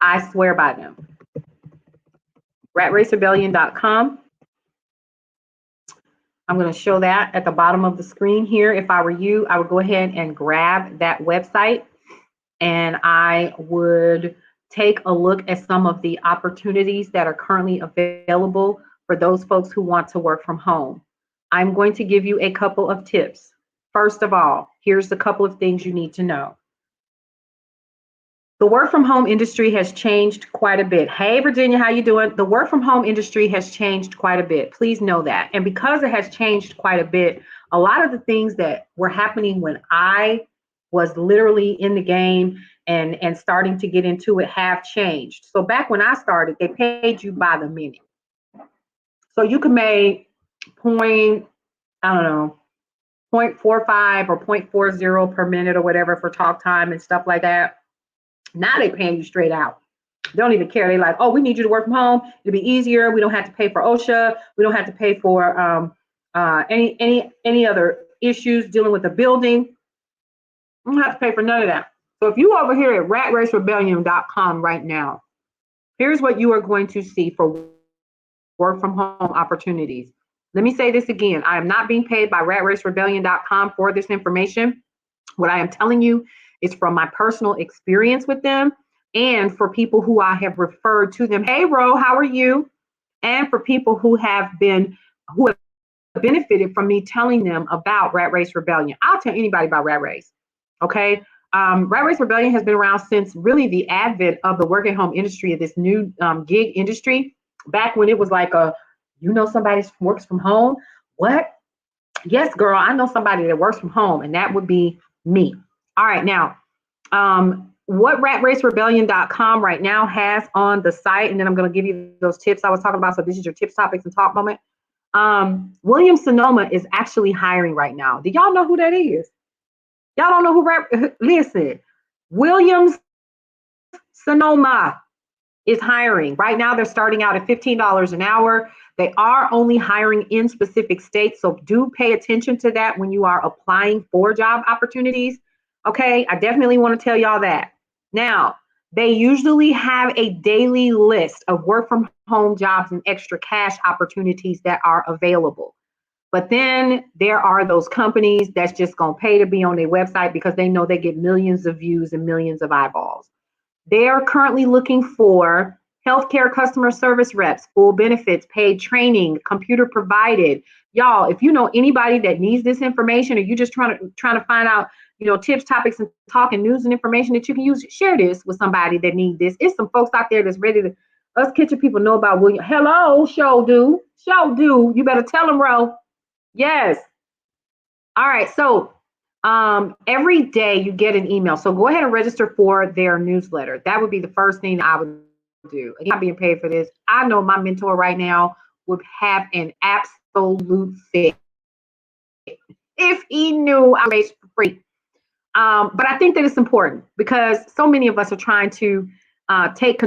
I swear by them. RatRaceRebellion.com. I'm going to show that at the bottom of the screen here. If I were you, I would go ahead and grab that website and I would take a look at some of the opportunities that are currently available for those folks who want to work from home. I'm going to give you a couple of tips. First of all, here's a couple of things you need to know. The work from home industry has changed quite a bit. Hey, Virginia, how you doing? The work from home industry has changed quite a bit. Please know that. And because it has changed quite a bit, a lot of the things that were happening when I was literally in the game and starting to get into it have changed. So back when I started, they paid you by the minute. So you could make point, I don't know, 0.45 or 0.40 per minute or whatever for talk time and stuff like that. Now they paying you straight out. They don't even care. They like, oh, we need you to work from home. It'll be easier. We don't have to pay for OSHA. We don't have to pay for any other issues dealing with the building. We don't have to pay for none of that. So if you over here at ratracerebellion.com right now, here's what you are going to see for work from home opportunities. Let me say this again. I am not being paid by ratracerebellion.com for this information. What I am telling you is from my personal experience with them and for people who I have referred to them. Hey, Ro, how are you? And for people who have benefited from me telling them about Rat Race Rebellion. I'll tell anybody about Rat Race. Okay. Rat Race Rebellion has been around since really the advent of the work at home industry, of this new gig industry. Back when it was like somebody works from home. What? Yes, girl, I know somebody that works from home, and that would be me. All right, now, what ratracerebellion.com right now has on the site, and then I'm going to give you those tips I was talking about. So this is your tips, topics, and talk moment. Williams-Sonoma is actually hiring right now. Do y'all know who that is? Y'all don't know who? Listen, Williams-Sonoma is hiring. Right now, they're starting out at $15 an hour. They are only hiring in specific states, so do pay attention to that when you are applying for job opportunities. Okay, I definitely want to tell y'all that. Now, they usually have a daily list of work from home jobs and extra cash opportunities that are available. But then there are those companies that's just going to pay to be on their website because they know they get millions of views and millions of eyeballs. They are currently looking for healthcare customer service reps, full benefits, paid training, computer provided. Y'all, if you know anybody that needs this information, or you just trying to find out, tips, topics, and talk and news and information that you can use, share this with somebody that needs this. It's some folks out there that's ready to. Us kitchen people know about William. Hello, show do. You better tell them, Ro. Yes. All right. So every day you get an email. So go ahead and register for their newsletter. That would be the first thing I would do. I'm not being paid for this. I know my mentor right now would have an absolute fit if he knew I raised for free. But I think that it's important because so many of us are trying to take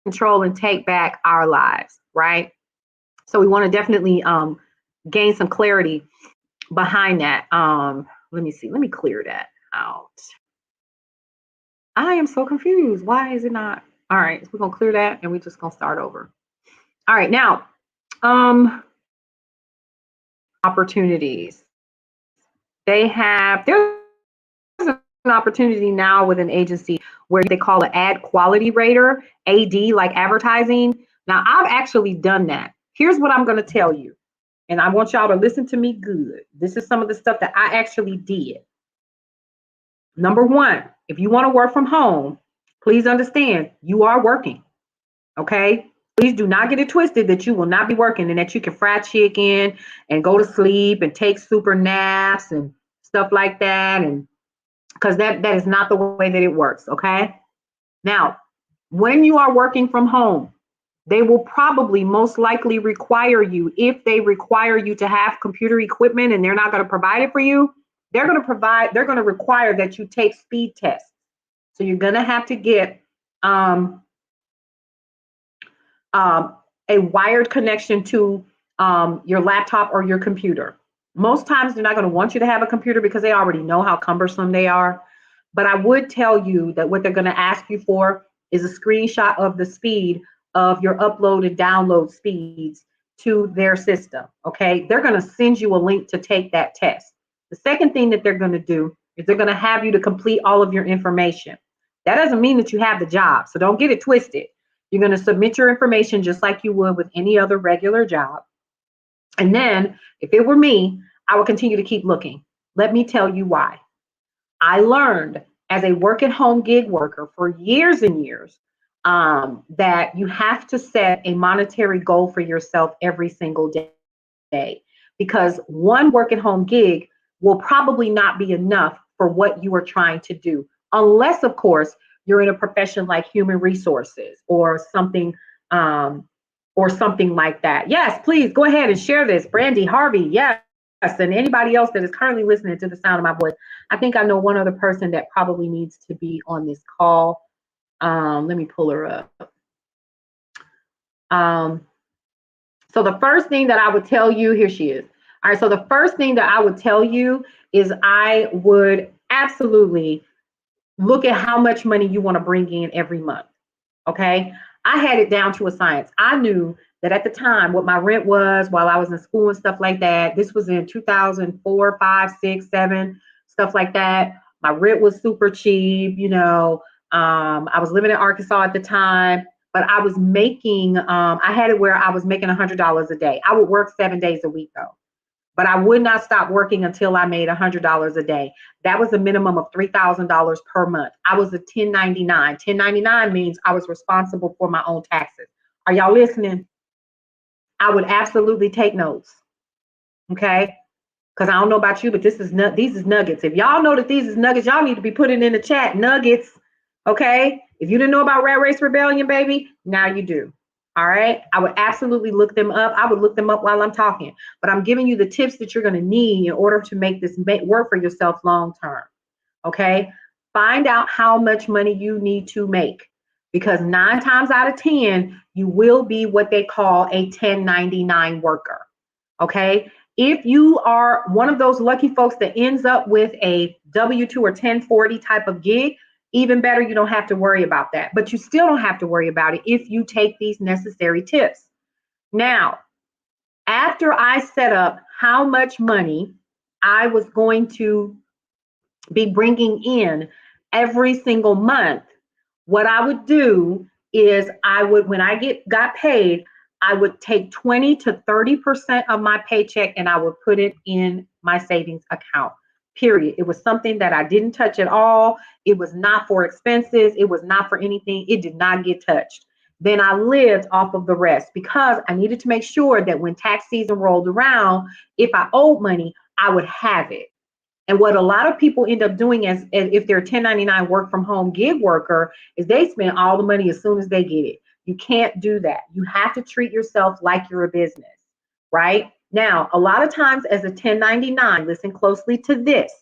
control and take back our lives, right? So we want to definitely gain some clarity behind that. Let me see. Let me clear that out. I am so confused. Why is it not? All right, so we're gonna clear that and we're just gonna start over. All right, now, opportunities. There's an opportunity now with an agency where they call an ad quality rater, AD, like advertising. Now, I've actually done that. Here's what I'm gonna tell you, and I want y'all to listen to me good. This is some of the stuff that I actually did. Number one, if you want to work from home, please understand you are working. Okay? Please do not get it twisted that you will not be working and that you can fry chicken and go to sleep and take super naps and stuff like that. And because that is not the way that it works. Okay? Now, when you are working from home, they will probably most likely require you, if they require you to have computer equipment and they're not going to provide it for you, they're going to require that you take speed tests. So you're going to have to get a wired connection to your laptop or your computer. Most times they're not going to want you to have a computer because they already know how cumbersome they are. But I would tell you that what they're going to ask you for is a screenshot of the speed of your upload and download speeds to their system. Okay. They're going to send you a link to take that test. The second thing that they're going to do is they're going to have you to complete all of your information. That doesn't mean that you have the job. So don't get it twisted. You're going to submit your information just like you would with any other regular job. And then if it were me, I would continue to keep looking. Let me tell you why. I learned as a work at home gig worker for years and years that you have to set a monetary goal for yourself every single day, because one work at home gig will probably not be enough for what you are trying to do, unless, of course, you're in a profession like human resources um, or something like that. Yes, please go ahead and share this. Brandy, Harvey, yes, and anybody else that is currently listening to the sound of my voice. I think I know one other person that probably needs to be on this call. Let me pull her up. So the first thing that I would tell you, here she is. All right, so the first thing that I would tell you is I would absolutely look at how much money you want to bring in every month. Okay. I had it down to a science. I knew that at the time what my rent was while I was in school and stuff like that. This was in 2004, 5, 6, 7, stuff like that. My rent was super cheap. I was living in Arkansas at the time, but I was making, I had it where I was making $100 a day. I would work 7 days a week though, but I would not stop working until I made $100 a day. That was a minimum of $3,000 per month. I was a 1099. 1099 means I was responsible for my own taxes. Are y'all listening? I would absolutely take notes. Okay. Because I don't know about you, but these is nuggets. If y'all know that these is nuggets, y'all need to be putting in the chat nuggets. Okay. If you didn't know about Rat Race Rebellion, baby, now you do. All right. I would absolutely look them up. I would look them up while I'm talking, but I'm giving you the tips that you're going to need in order to make this work for yourself long term. Okay. Find out how much money you need to make, because 9 times out of 10, you will be what they call a 1099 worker. Okay. If you are one of those lucky folks that ends up with a W-2 or 1040 type of gig, even better, you don't have to worry about that. But you still don't have to worry about it if you take these necessary tips. Now, after I set up how much money I was going to be bringing in every single month, what I would do is when I got paid, I would take 20 to 30% of my paycheck and I would put it in my savings account. Period. It was something that I didn't touch at all. It was not for expenses. It was not for anything. It did not get touched. Then I lived off of the rest because I needed to make sure that when tax season rolled around, if I owed money, I would have it. And what a lot of people end up doing as if they're 1099 work from home gig worker is they spend all the money as soon as they get it. You can't do that. You have to treat yourself like you're a business, right? Now, a lot of times as a 1099, listen closely to this.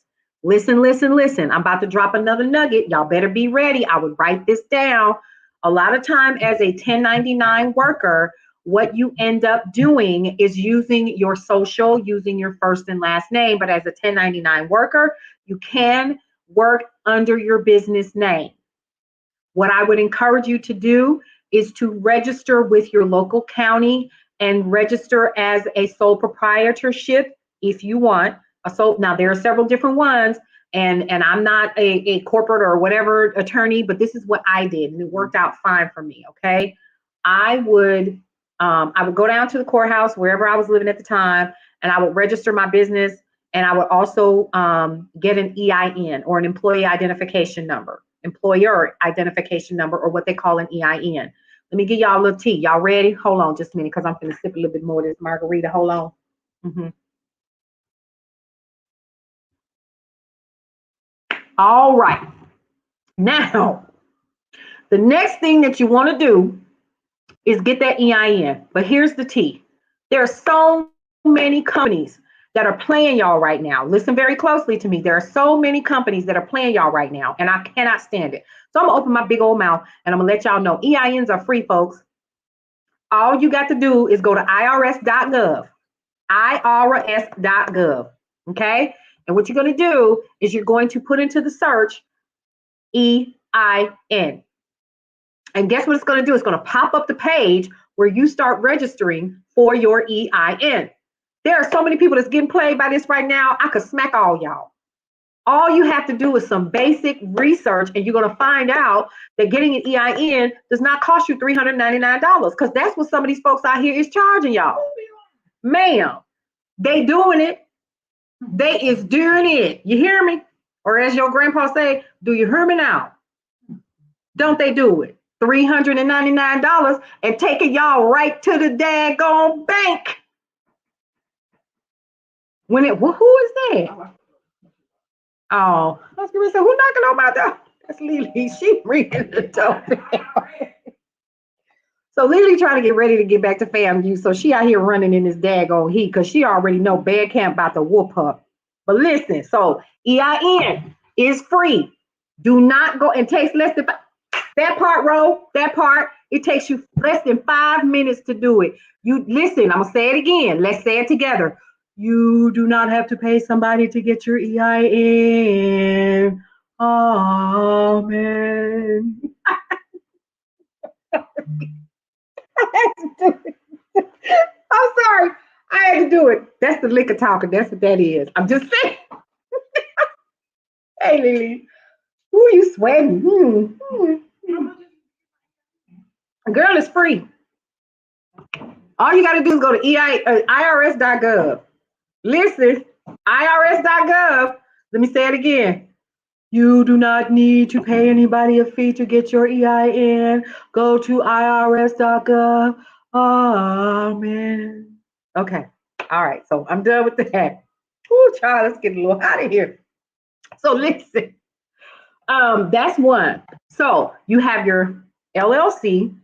Listen, listen, listen. I'm about to drop another nugget. Y'all better be ready. I would write this down. A lot of time as a 1099 worker, what you end up doing is using your social, using your first and last name. But as a 1099 worker, you can work under your business name. What I would encourage you to do is to register with your local county and register as a sole proprietorship if you want. Now there are several different ones, and I'm not a corporate or whatever attorney, but this is what I did, and it worked out fine for me. Okay, I would go down to the courthouse wherever I was living at the time, and I would register my business, and I would also get an EIN, or an employee identification number, employer identification number, or what they call an EIN. Let me give y'all a little tea. Y'all ready? Hold on just a minute, because I'm going to sip a little bit more of this margarita. Hold on. All right. Now, the next thing that you want to do is get that EIN. But here's the tea. There are so many companies that are playing y'all right now. Listen very closely to me. There are so many companies that are playing y'all right now, and I cannot stand it. So I'm going to open my big old mouth, and I'm going to let y'all know EINs are free, folks. All you got to do is go to irs.gov, irs.gov, okay? And what you're going to do is you're going to put into the search EIN. And guess what it's going to do? It's going to pop up the page where you start registering for your EIN. There are so many people that's getting played by this right now. I could smack all y'all. All you have to do is some basic research, and you're going to find out that getting an EIN does not cost you $399, because that's what some of these folks out here is charging y'all. Ma'am, they doing it. They is doing it. You hear me? Or as your grandpa say, do you hear me now? Don't they do it? $399 and taking y'all right to the daggone bank. When it, who is that? Oh, I was gonna say, who knocking on my door? That's Lily. She ringing the doorbell. So Lily trying to get ready to get back to FAMU. So she out here running in this daggone heat because she already know Bad Camp about to whoop her. But listen, so EIN is free. Do not go, and takes less than that part, Ro, that part, it takes you less than 5 minutes to do it. You listen, I'm gonna say it again. Let's say it together. You do not have to pay somebody to get your EIN. Amen. I'm sorry. I had to do it. That's the liquor talking. That's what that is. I'm just saying. Hey, Lily. Ooh, you sweating. Girl, it's free. All you got to do is go to irs.gov. Listen, irs.gov. Let me say it again. You do not need to pay anybody a fee to get your EIN. Go to irs.gov. Amen. Okay. All right. So I'm done with that. Ooh, child, let's get a little out of here. So listen, that's one. So you have your LLC.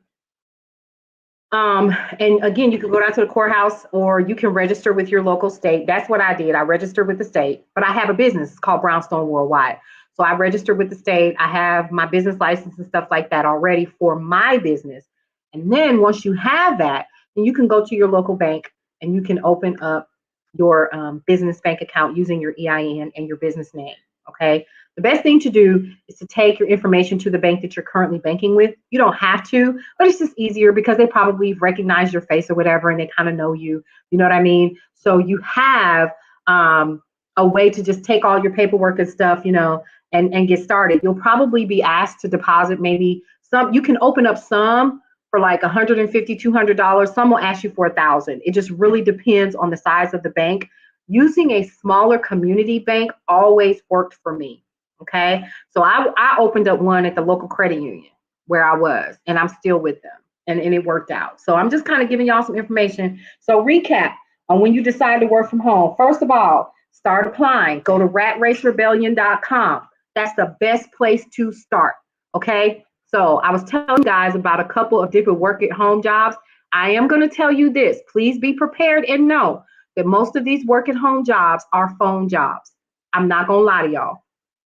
And again, you can go down to the courthouse or you can register with your local state. That's what I did. I registered with the state, but I have a business called Brownstone Worldwide. So I registered with the state. I have my business license and stuff like that already for my business. And then once you have that, then you can go to your local bank and you can open up your business bank account using your EIN and your business name. Okay. The best thing to do is to take your information to the bank that you're currently banking with. You don't have to, but it's just easier because they probably recognize your face or whatever, and they kind of know you. You know what I mean? So you have a way to just take all your paperwork and stuff, you know, and get started. You'll probably be asked to deposit maybe some. You can open up some for like $150, $200. Some will ask you for $1,000. It just really depends on the size of the bank. Using a smaller community bank always worked for me. Okay, so I opened up one at the local credit union where I was, and I'm still with them, and it worked out. So I'm just kind of giving y'all some information. So recap on when you decide to work from home. First of all, start applying. Go to ratracerebellion.com. That's the best place to start. Okay, so I was telling you guys about a couple of different work at home jobs. I am going to tell you this. Please be prepared and know that most of these work at home jobs are phone jobs. I'm not going to lie to y'all.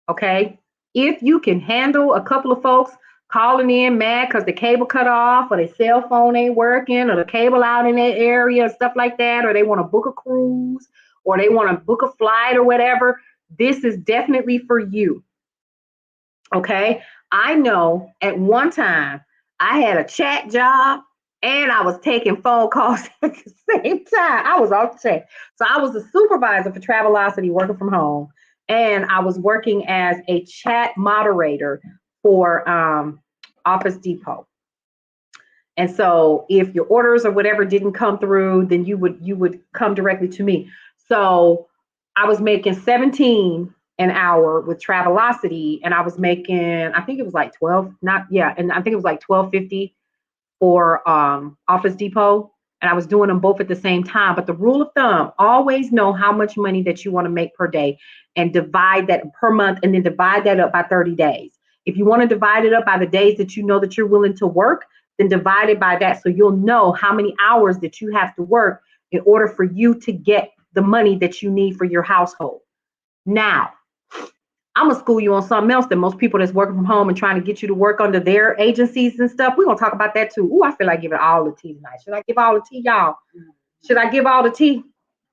Okay, if you can handle a couple of folks calling in mad because the cable cut off or their cell phone ain't working or the cable out in that area, stuff like that, or they want to book a cruise or they want to book a flight or whatever, this is definitely for you. Okay, I know at one time I had a chat job and I was taking phone calls at the same time. I was off the chat. So I was a supervisor for Travelocity working from home. And I was working as a chat moderator for Office Depot. And so if your orders or whatever didn't come through, then you would come directly to me. So I was making 17 an hour with Travelocity, and I was making, I think it was like 12, and I think it was like $12.50 for Office Depot. And I was doing them both at the same time. But the rule of thumb, always know how much money that you want to make per day and divide that per month, and then divide that up by 30 days. If you want to divide it up by the days that you know that you're willing to work, then divide it by that. So you'll know how many hours that you have to work in order for you to get the money that you need for your household. Now, I'm gonna school you on something else that most people that's working from home and trying to get you to work under their agencies and stuff. We're gonna talk about that too. Ooh, I feel like giving all the tea tonight. Should I give all the tea, y'all? Should I give all the tea?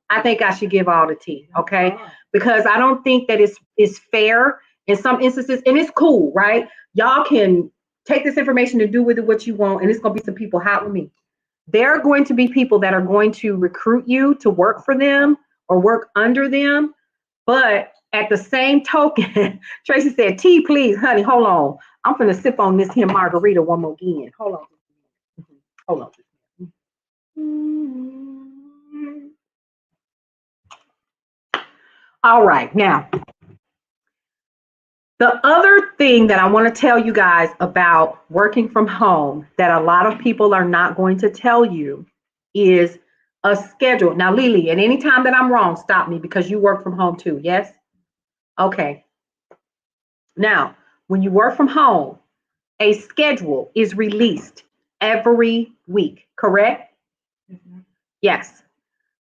I think I should give all the tea, okay? Because I don't think that it's fair in some instances, and it's cool, right? Y'all can take this information and do with it what you want, and it's gonna be some people hot with me. There are going to be people that are going to recruit you to work for them or work under them, but at the same token, Tracy said, "Tea, please, honey. Hold on. I'm gonna sip on this here margarita one more again. Hold on. Hold on. All right. Now, the other thing that I want to tell you guys about working from home that a lot of people are not going to tell you is a schedule. Now, Lily, at any time that I'm wrong, stop me because you work from home too. Yes? Okay. Now, when you work from home, a schedule is released every week, correct? Mm-hmm. Yes.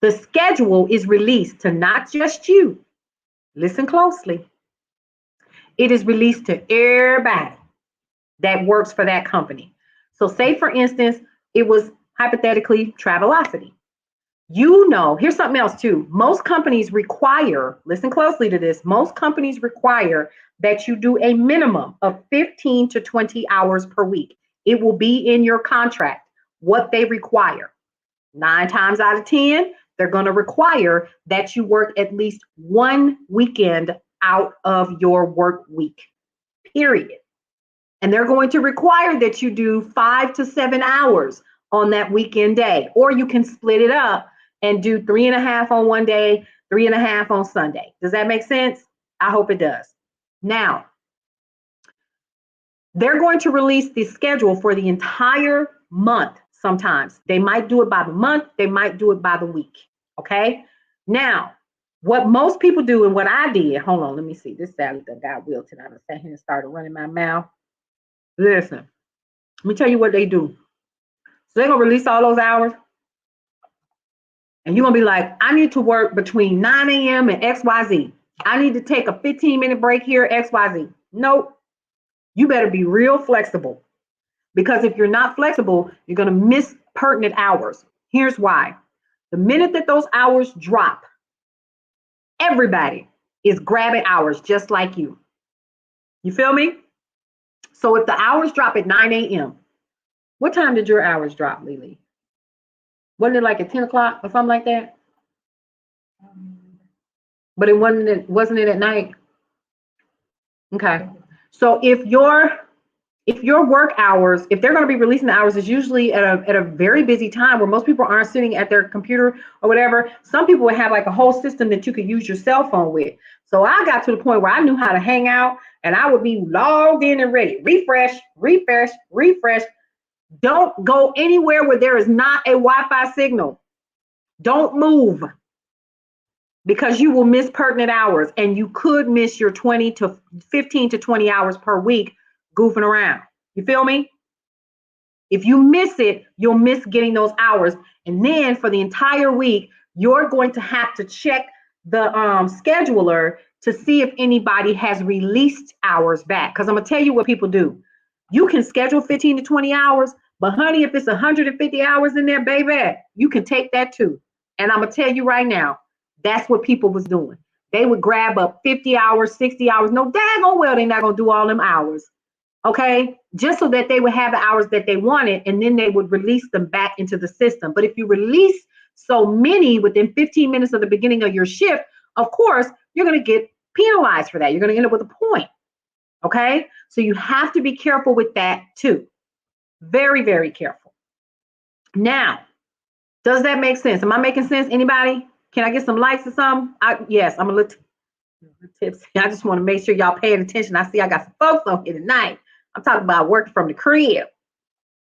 The schedule is released to not just you. Listen closely. It is released to everybody that works for that company. So say, for instance, it was hypothetically Travelocity. You know, here's something else too. Most companies require, listen closely to this, most companies require that you do a minimum of 15 to 20 hours per week. It will be in your contract what they require. 9 times out of 10, they're going to require that you work at least one weekend out of your work week, period. And they're going to require that you do 5 to 7 hours on that weekend day, or you can split it up and do 3.5 on one day, 3.5 on Sunday. Does that make sense? I hope it does. Now, they're going to release the schedule for the entire month. Sometimes they might do it by the month, they might do it by the week. Okay. Now, what most people do and what I did, hold on, let me see. This salad that got wilted. I sat here and started running my mouth. Listen, let me tell you what they do. So they're gonna release all those hours, and you're gonna be like, I need to work between 9 a.m. and XYZ. I need to take a 15-minute break here, XYZ. Nope. You better be real flexible. Because if you're not flexible, you're gonna miss pertinent hours. Here's why. The minute that those hours drop, everybody is grabbing hours just like you. You feel me? So if the hours drop at 9 a.m., what time did your hours drop, Lily? Wasn't it like at 10 o'clock or something like that? But it wasn't it at night? Okay. So if your work hours, if they're going to be releasing the hours, is usually at a very busy time where most people aren't sitting at their computer or whatever. Some people would have like a whole system that you could use your cell phone with. So I got to the point where I knew how to hang out and I would be logged in and ready. Refresh, refresh, refresh. Don't go anywhere where there is not a Wi-Fi signal. Don't move because you will miss pertinent hours and you could miss your 20 to 15 to 20 hours per week goofing around. You feel me? If you miss it, you'll miss getting those hours. And then for the entire week, you're going to have to check the scheduler to see if anybody has released hours back. Because I'm going to tell you what people do. You can schedule 15 to 20 hours, but honey, if it's 150 hours in there, baby, you can take that too. And I'm going to tell you right now, that's what people was doing. They would grab up 50 hours, 60 hours. No daggone well, they're not going to do all them hours. Okay, just so that they would have the hours that they wanted, and then they would release them back into the system. But if you release so many within 15 minutes of the beginning of your shift, of course, you're going to get penalized for that. You're going to end up with a point. Okay, so you have to be careful with that too. Very, very careful. Now, does that make sense? Am I making sense? Anybody? Can I get some likes or something? Yes, I'm a little tipsy. I just want to make sure y'all paying attention. I see I got some folks on here tonight. I'm talking about working from the crib.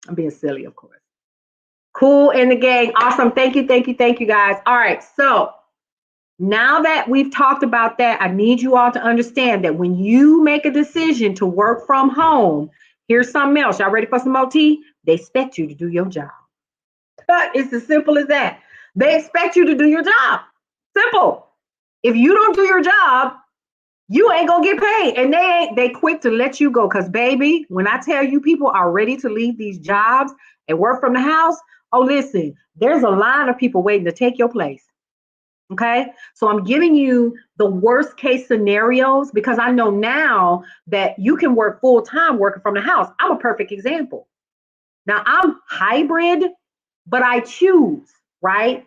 I'm being silly, of course. Cool in the gang. Awesome. Thank you, thank you, thank you, guys. All right, so now that we've talked about that, I need you all to understand that when you make a decision to work from home, here's something else. Y'all ready for some OT? They expect you to do your job. It's as simple as that. They expect you to do your job. Simple. If you don't do your job, you ain't gonna get paid. And they quick to let you go. Cause baby, when I tell you people are ready to leave these jobs and work from the house, oh listen, there's a line of people waiting to take your place. Okay. So I'm giving you the worst case scenarios because I know now that you can work full time working from the house. I'm a perfect example. Now I'm hybrid, but I choose, right?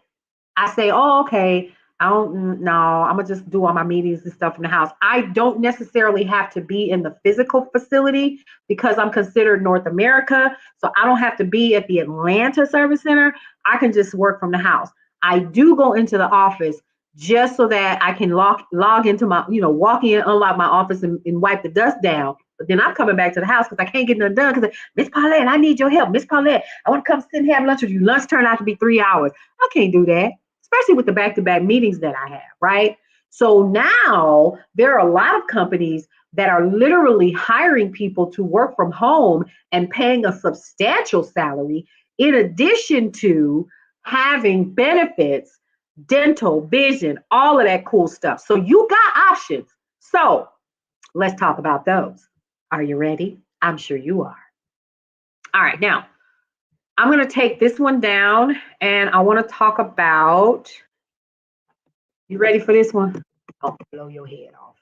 I say, oh, okay, I don't know. I'm gonna just do all my meetings and stuff in the house. I don't necessarily have to be in the physical facility because I'm considered North America. So I don't have to be at the Atlanta Service Center. I can just work from the house. I do go into the office just so that I can log into my, walk in, unlock my office and wipe the dust down. But then I'm coming back to the house because I can't get nothing done because Miss Paulette, I need your help. Miss Paulette, I want to come sit and have lunch with you. Lunch turned out to be 3 hours. I can't do that, especially with the back-to-back meetings that I have, right? So now there are a lot of companies that are literally hiring people to work from home and paying a substantial salary in addition to having benefits, dental, vision, all of that cool stuff. So you got options. So let's talk about those. Are you ready? I'm sure you are. All right, now I'm going to take this one down and I want to talk about. You ready for this one? Don't blow your head off.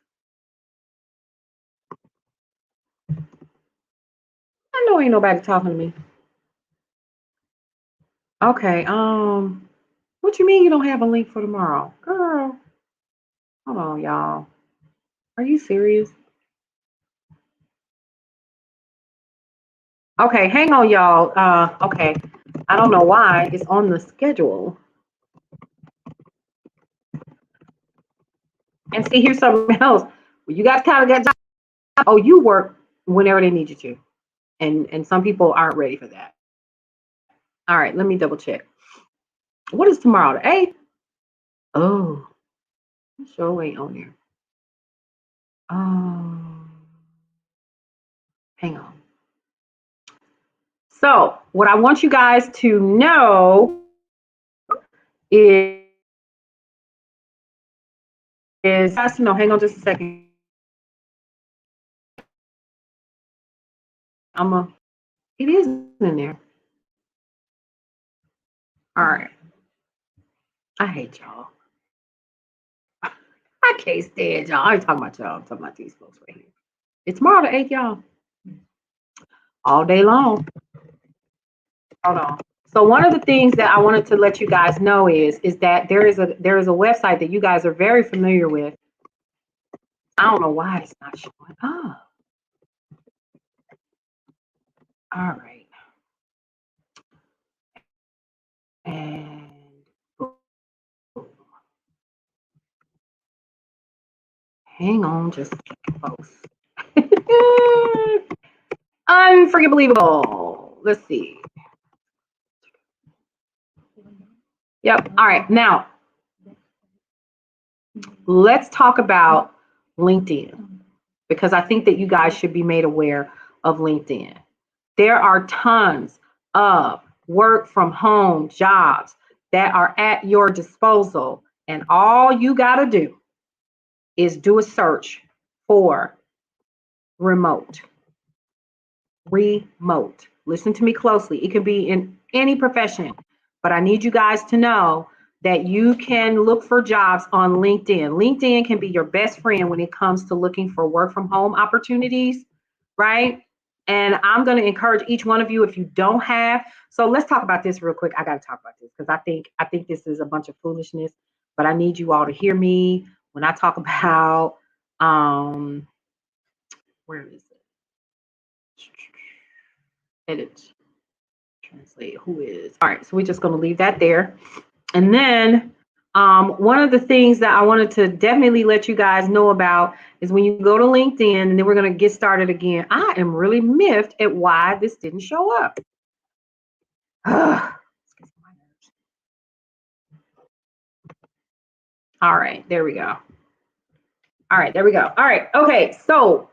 I know ain't nobody talking to me. Okay, what you mean you don't have a link for tomorrow? Girl, hold on, y'all. Are you serious? Okay, hang on, y'all. Okay. I don't know why it's on the schedule. And see, here's something else. Well, you guys kind of got job. Oh, you work whenever they need you to. And some people aren't ready for that. All right, let me double check. What is tomorrow? The 8th? Oh, sure ain't on there. Hang on. So, what I want you guys to know is no, hang on just a second. It is in there. All right. I hate y'all. I can't stand y'all. I ain't talking about y'all. I'm talking about these folks right here. It's tomorrow the 8th, y'all. All day long. Hold on. So one of the things that I wanted to let you guys know is that there is a website that you guys are very familiar with. I don't know why it's not showing up. All right. And hang on just a second, folks. Unforgivable. Believable. Let's see. Yep. All right. Now, let's talk about LinkedIn because I think that you guys should be made aware of LinkedIn. There are tons of work from home jobs that are at your disposal, and all you got to do is do a search for remote. Remote. Listen to me closely. It can be in any profession, but I need you guys to know that you can look for jobs on LinkedIn. LinkedIn can be your best friend when it comes to looking for work from home opportunities, right? And I'm going to encourage each one of you if you don't have. So let's talk about this real quick. I got to talk about this because I think this is a bunch of foolishness, but I need you all to hear me when I talk about where is it? Edit, translate, who is. All right, so we're just going to leave that there. And then one of the things that I wanted to definitely let you guys know about is when you go to LinkedIn, and then we're going to get started again. I am really miffed at why this didn't show up. All right, there we go. All right, there we go. All right, okay, so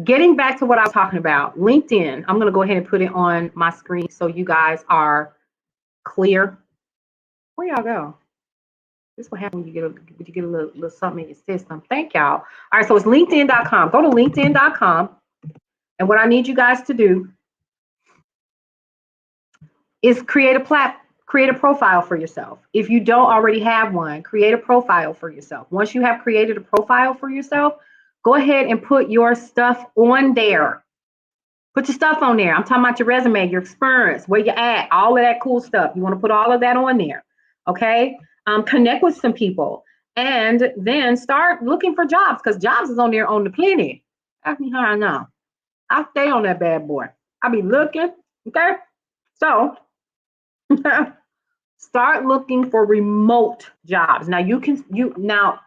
getting back to what I was talking about, LinkedIn, I'm going to go ahead and put it on my screen so you guys are clear. Where y'all go? This is what happens when you get a little something in your system. Thank y'all. All right, so it's LinkedIn.com. Go to LinkedIn.com. And what I need you guys to do is create a profile for yourself. If you don't already have one, create a profile for yourself. Once you have created a profile for yourself, go ahead and put your stuff on there. Put your stuff on there. I'm talking about your resume, your experience, where you at, all of that cool stuff. You want to put all of that on there. Okay. Connect with some people and then start looking for jobs because jobs is on there on the plenty. Ask me how I know. I stay on that bad boy. I be looking. Okay. So start looking for remote jobs. Now now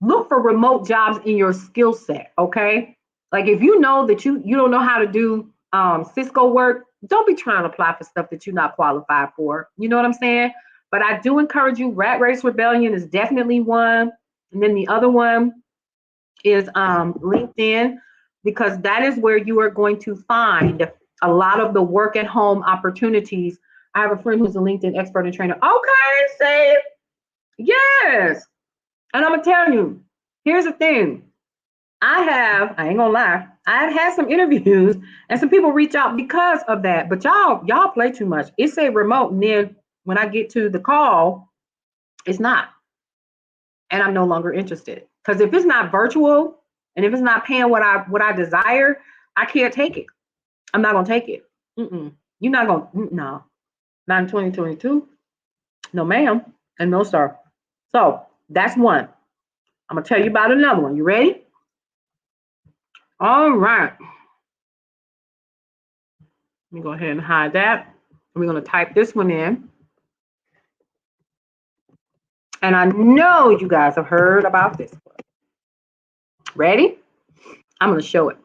look for remote jobs in your skill set. Okay. Like if you know that you don't know how to do Cisco work, don't be trying to apply for stuff that you're not qualified for. You know what I'm saying? But I do encourage you. Rat Race Rebellion is definitely one, and then the other one is LinkedIn, because that is where you are going to find a lot of the work at home opportunities. I have a friend who's a LinkedIn expert and trainer. Okay, say it. Yes. And I'm gonna tell you, here's the thing. I ain't gonna lie, I've had some interviews and some people reach out because of that. But y'all play too much. It's a remote, and then when I get to the call, it's not. And I'm no longer interested. Because if it's not virtual and if it's not paying what I desire, I can't take it. I'm not gonna take it. You're not gonna no, not in 2022. No, ma'am, and no, sir. So that's one. I'm gonna tell you about another one. You ready? All right. Let me go ahead and hide that. We're gonna type this one in. And I know you guys have heard about this one. Ready? I'm gonna show it.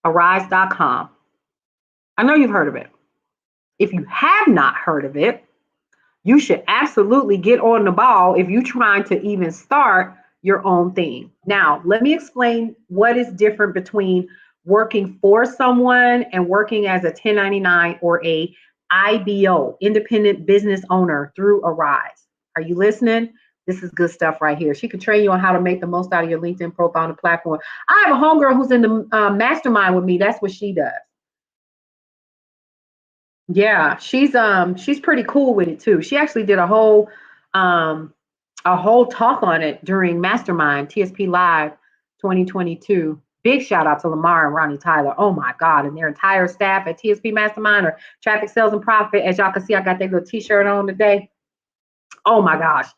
Arise.com. I know you've heard of it. If you have not heard of it, you should absolutely get on the ball if you're trying to even start your own thing. Now, let me explain what is different between working for someone and working as a 1099 or a IBO, independent business owner, through Arise. Are you listening? This is good stuff right here. She can train you on how to make the most out of your LinkedIn profile on the platform. I have a homegirl who's in the mastermind with me. That's what she does. Yeah, she's pretty cool with it too. She actually did a whole talk on it during Mastermind TSP Live 2022. Big shout out to Lamar and Ronnie Tyler. Oh my God, and their entire staff at TSP Mastermind or Traffic Sales and Profit. As y'all can see, I got that little t-shirt on today. Oh my gosh,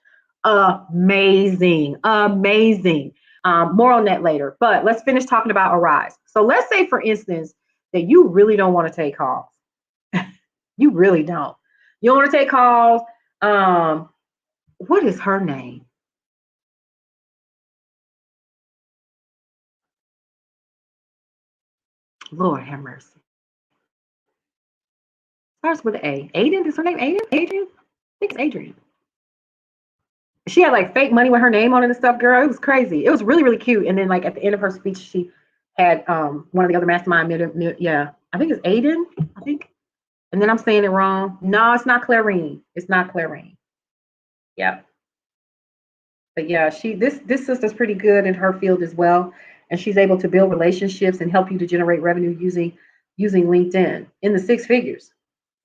amazing, amazing. More on that later, but let's finish talking about Arise. So let's say, for instance, that you really don't want to take calls. You really don't. You don't want to take calls. What is her name? Lord have mercy. Starts with an A. Aiden? Is her name Aiden? Adrian? I think it's Adrian. She had like fake money with her name on it and stuff, girl. It was crazy. It was really, really cute. And then like at the end of her speech, she had one of the other mastermind, yeah, I think it's Aiden, I think. And then I'm saying it wrong. No, it's not Clarine. It's not Clarine. Yep. But yeah, this sister's pretty good in her field as well, and she's able to build relationships and help you to generate revenue using LinkedIn in the six figures.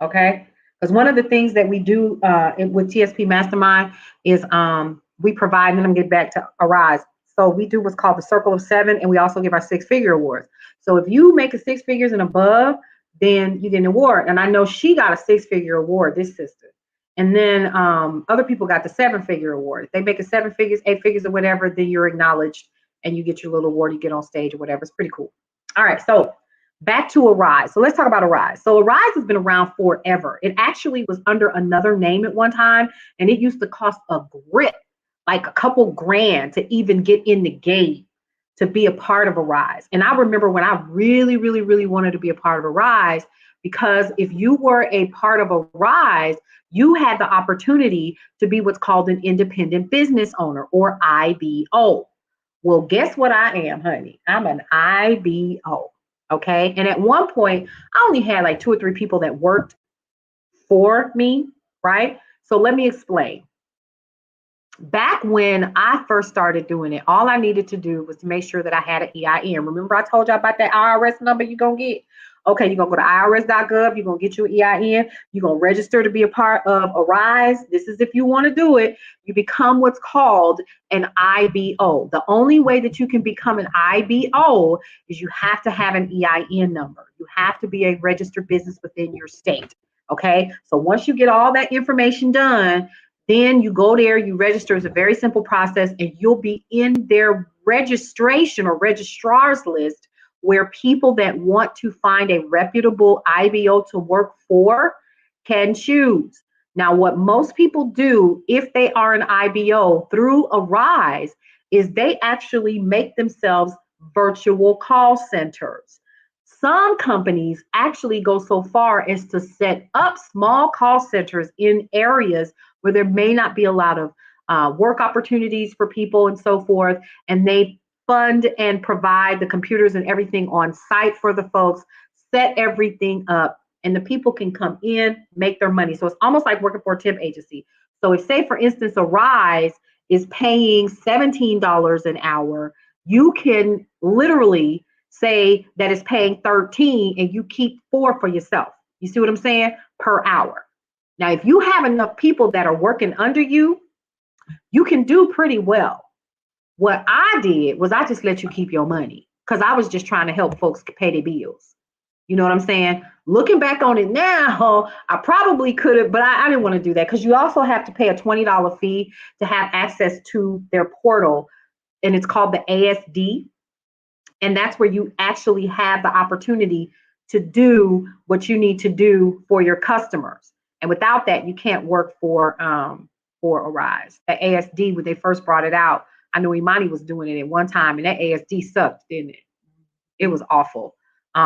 Okay, because one of the things that we do with TSP Mastermind is we provide, and then I'm get back to Arise. So we do what's called the Circle of Seven, and we also give our six-figure awards. So if you make a six figures and above, then you get an award. And I know she got a six-figure award, this sister. And then other people got the seven-figure award. If they make it seven figures, eight figures, or whatever, then you're acknowledged and you get your little award, you get on stage or whatever. It's pretty cool. All right, so back to Arise. So let's talk about Arise. So Arise has been around forever. It actually was under another name at one time, and it used to cost a grip, like a couple grand to even get in the game to be a part of Arise. And I remember when I really, really, really wanted to be a part of Arise, because if you were a part of Arise, you had the opportunity to be what's called an independent business owner, or IBO. Well, guess what I am, honey? I'm an IBO. Okay. And at one point, I only had like two or three people that worked for me, right? So let me explain. back when I first started doing it, all I needed to do was to make sure that I had an EIN. Remember I told you about that IRS number you're going to get? Okay, you're going to go to irs.gov. You're going to get your EIN. You're going to register to be a part of Arise. This is if you want to do it. You become what's called an IBO. The only way that you can become an IBO is you have to have an EIN number. You have to be a registered business within your state. Okay, so once you get all that information done, then you go there, you register. It's a very simple process, and you'll be in their registration or registrar's list where people that want to find a reputable IBO to work for can choose. Now, what most people do if they are an IBO through Arise is they actually make themselves virtual call centers. Some companies actually go so far as to set up small call centers in areas where there may not be a lot of work opportunities for people and so forth, and they fund and provide the computers and everything on site for the folks, set everything up, and the people can come in, make their money. So it's almost like working for a temp agency. So if, say, for instance, Arise is paying $17 an hour, you can literally say that it's paying 13 and you keep 4 for yourself. You see what I'm saying? Per hour. Now, if you have enough people that are working under you, you can do pretty well. What I did was I just let you keep your money because I was just trying to help folks pay their bills. You know what I'm saying? Looking back on it now, I probably could have, but I didn't want to do that because you also have to pay a $20 fee to have access to their portal, and it's called the ASD. And that's where you actually have the opportunity to do what you need to do for your customers. And without that, you can't work for Arise. At ASD, when they first brought it out, I know Imani was doing it at one time, and that ASD sucked, didn't it? It was awful.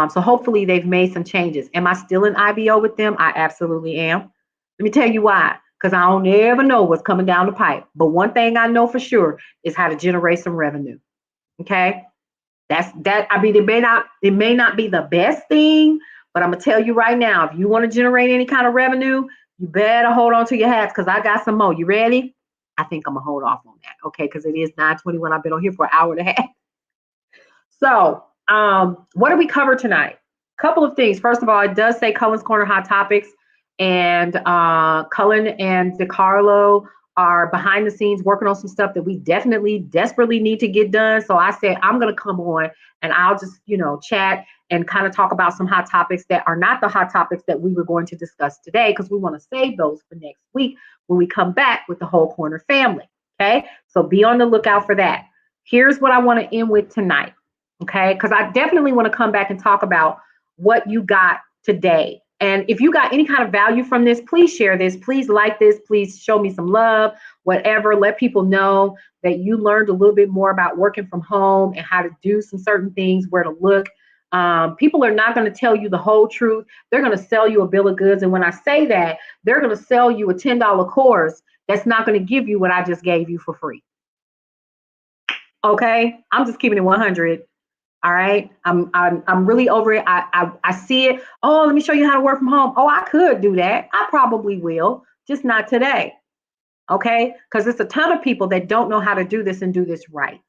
So hopefully they've made some changes. Am I still in IBO with them? I absolutely am. Let me tell you why. Because I don't ever know what's coming down the pipe. But one thing I know for sure is how to generate some revenue. Okay. That's that. I mean, it may not be the best thing, but I'm gonna tell you right now, if you want to generate any kind of revenue, you better hold on to your hats because I got some more. You ready? I think I'm gonna hold off on that, okay? Because it is 9:21. I've been on here for an hour and a half. So, what do we cover tonight? Couple of things. First of all, it does say Cullen's Corner Hot Topics, and Cullen and DeCarlo are behind the scenes working on some stuff that we definitely, desperately need to get done. So I said I'm gonna come on and I'll just, chat and kind of talk about some hot topics that are not the hot topics that we were going to discuss today because we want to save those for next week when we come back with the whole corner family. Okay, so be on the lookout for that. Here's what I want to end with tonight. Okay, because I definitely want to come back and talk about what you got today. And if you got any kind of value from this, please share this. Please like this. Please show me some love, whatever. Let people know that you learned a little bit more about working from home and how to do some certain things, where to look. People are not going to tell you the whole truth. They're going to sell you a bill of goods. And when I say that, they're going to sell you a $10 course that's not going to give you what I just gave you for free. Okay, I'm just keeping it 100. All right. I'm really over it. I see it. Oh, let me show you how to work from home. Oh, I could do that. I probably will, just not today. Okay. Because it's a ton of people that don't know how to do this and do this right.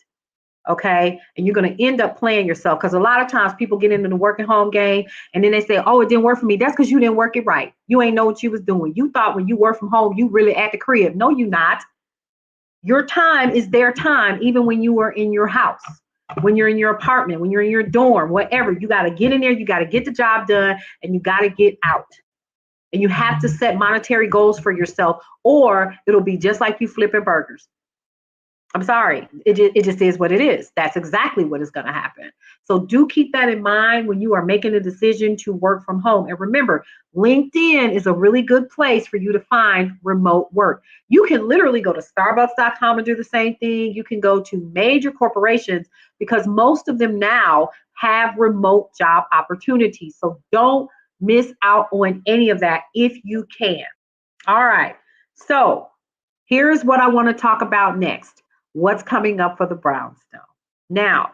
Okay. And you're going to end up playing yourself because a lot of times people get into the working home game and then they say, oh, it didn't work for me. That's because you didn't work it right. You ain't know what you was doing. You thought when you work from home, you really at the crib. No, you not. Your time is their time, even when you are in your house. When you're in your apartment, when you're in your dorm, whatever, you got to get in there, you got to get the job done, and you got to get out. And you have to set monetary goals for yourself, or it'll be just like you flipping burgers. I'm sorry. It just is what it is. That's exactly what is going to happen. So do keep that in mind when you are making a decision to work from home. And remember, LinkedIn is a really good place for you to find remote work. You can literally go to starbucks.com and do the same thing. You can go to major corporations because most of them now have remote job opportunities. So don't miss out on any of that if you can. All right. So here's what I want to talk about next. What's coming up for the Brownstone. Now,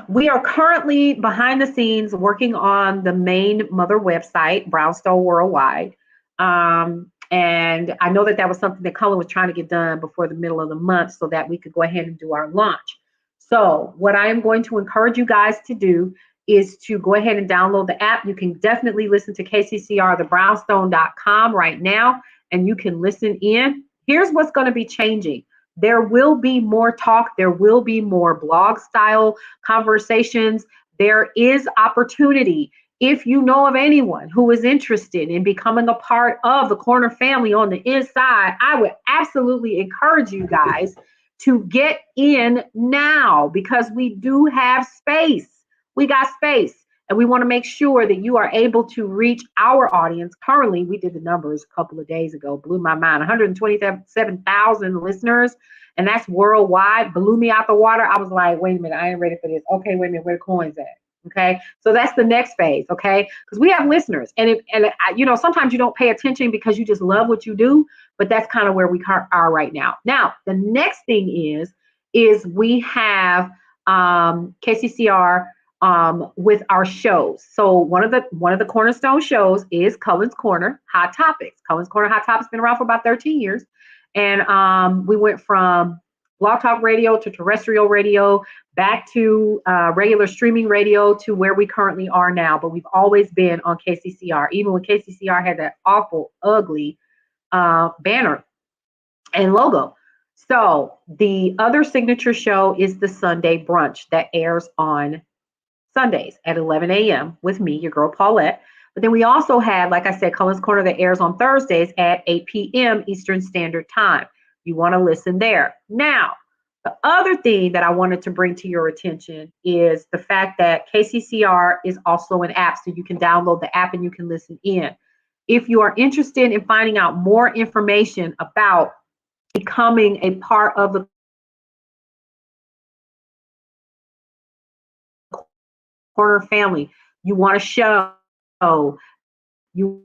we are currently behind the scenes working on the main mother website, Brownstone Worldwide. And I know that that was something that Cullen was trying to get done before the middle of the month so that we could go ahead and do our launch. So what I am going to encourage you guys to do is to go ahead and download the app. You can definitely listen to KCCR, thebrownstone.com right now, and you can listen in. Here's what's going to be changing. There will be more talk. There will be more blog style conversations. There is opportunity. If you know of anyone who is interested in becoming a part of the Corner family on the inside, I would absolutely encourage you guys to get in now because we do have space. We got space. And we want to make sure that you are able to reach our audience. Currently, we did the numbers a couple of days ago, blew my mind. 127,000 listeners, and that's worldwide. Blew me out the water. I was like, wait a minute, I ain't ready for this. Okay, wait a minute, where the coins at? Okay, so that's the next phase. Okay, because we have listeners, and sometimes you don't pay attention because you just love what you do, but that's kind of where we are right now. Now, the next thing is we have KCCR. With our shows. So one of the cornerstone shows is Cullen's Corner Hot Topics. Cullen's Corner Hot Topics been around for about 13 years. And we went from Blog Talk Radio to terrestrial radio, back to regular streaming radio to where we currently are now. But we've always been on KCCR, even when KCCR had that awful, ugly banner and logo. So the other signature show is the Sunday Brunch that airs on Sundays at 11 a.m. with me, your girl Paulette. But then we also have, like I said, Cullen's Corner that airs on Thursdays at 8 p.m. Eastern Standard Time. You want to listen there. Now, the other thing that I wanted to bring to your attention is the fact that KCCR is also an app, so you can download the app and you can listen in. If you are interested in finding out more information about becoming a part of the Corner family, you want to show, you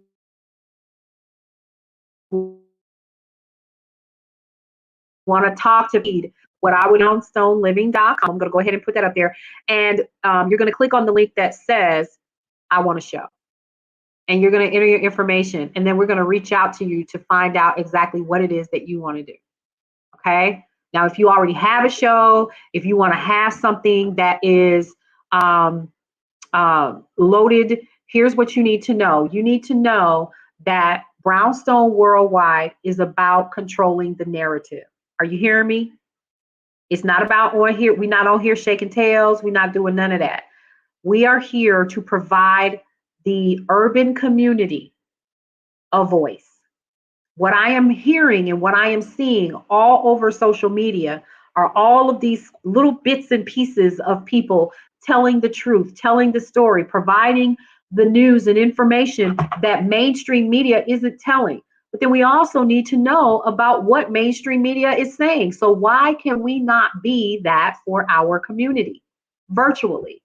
want to talk to me, what I would brownstoneliving.com. I'm going to go ahead and put that up there. And you're going to click on the link that says, I want to show. And you're going to enter your information. And then we're going to reach out to you to find out exactly what it is that you want to do. Okay. Now, if you already have a show, if you want to have something that is loaded, here's what you need to know. You need to know that Brownstone Worldwide is about controlling the narrative. Are you hearing me? It's not about on here. We're not on here shaking tails. We're not doing none of that. We are here to provide the urban community a voice. What I am hearing and what I am seeing all over social media are all of these little bits and pieces of people telling the truth, telling the story, providing the news and information that mainstream media isn't telling. But then we also need to know about what mainstream media is saying. So why can we not be that for our community virtually?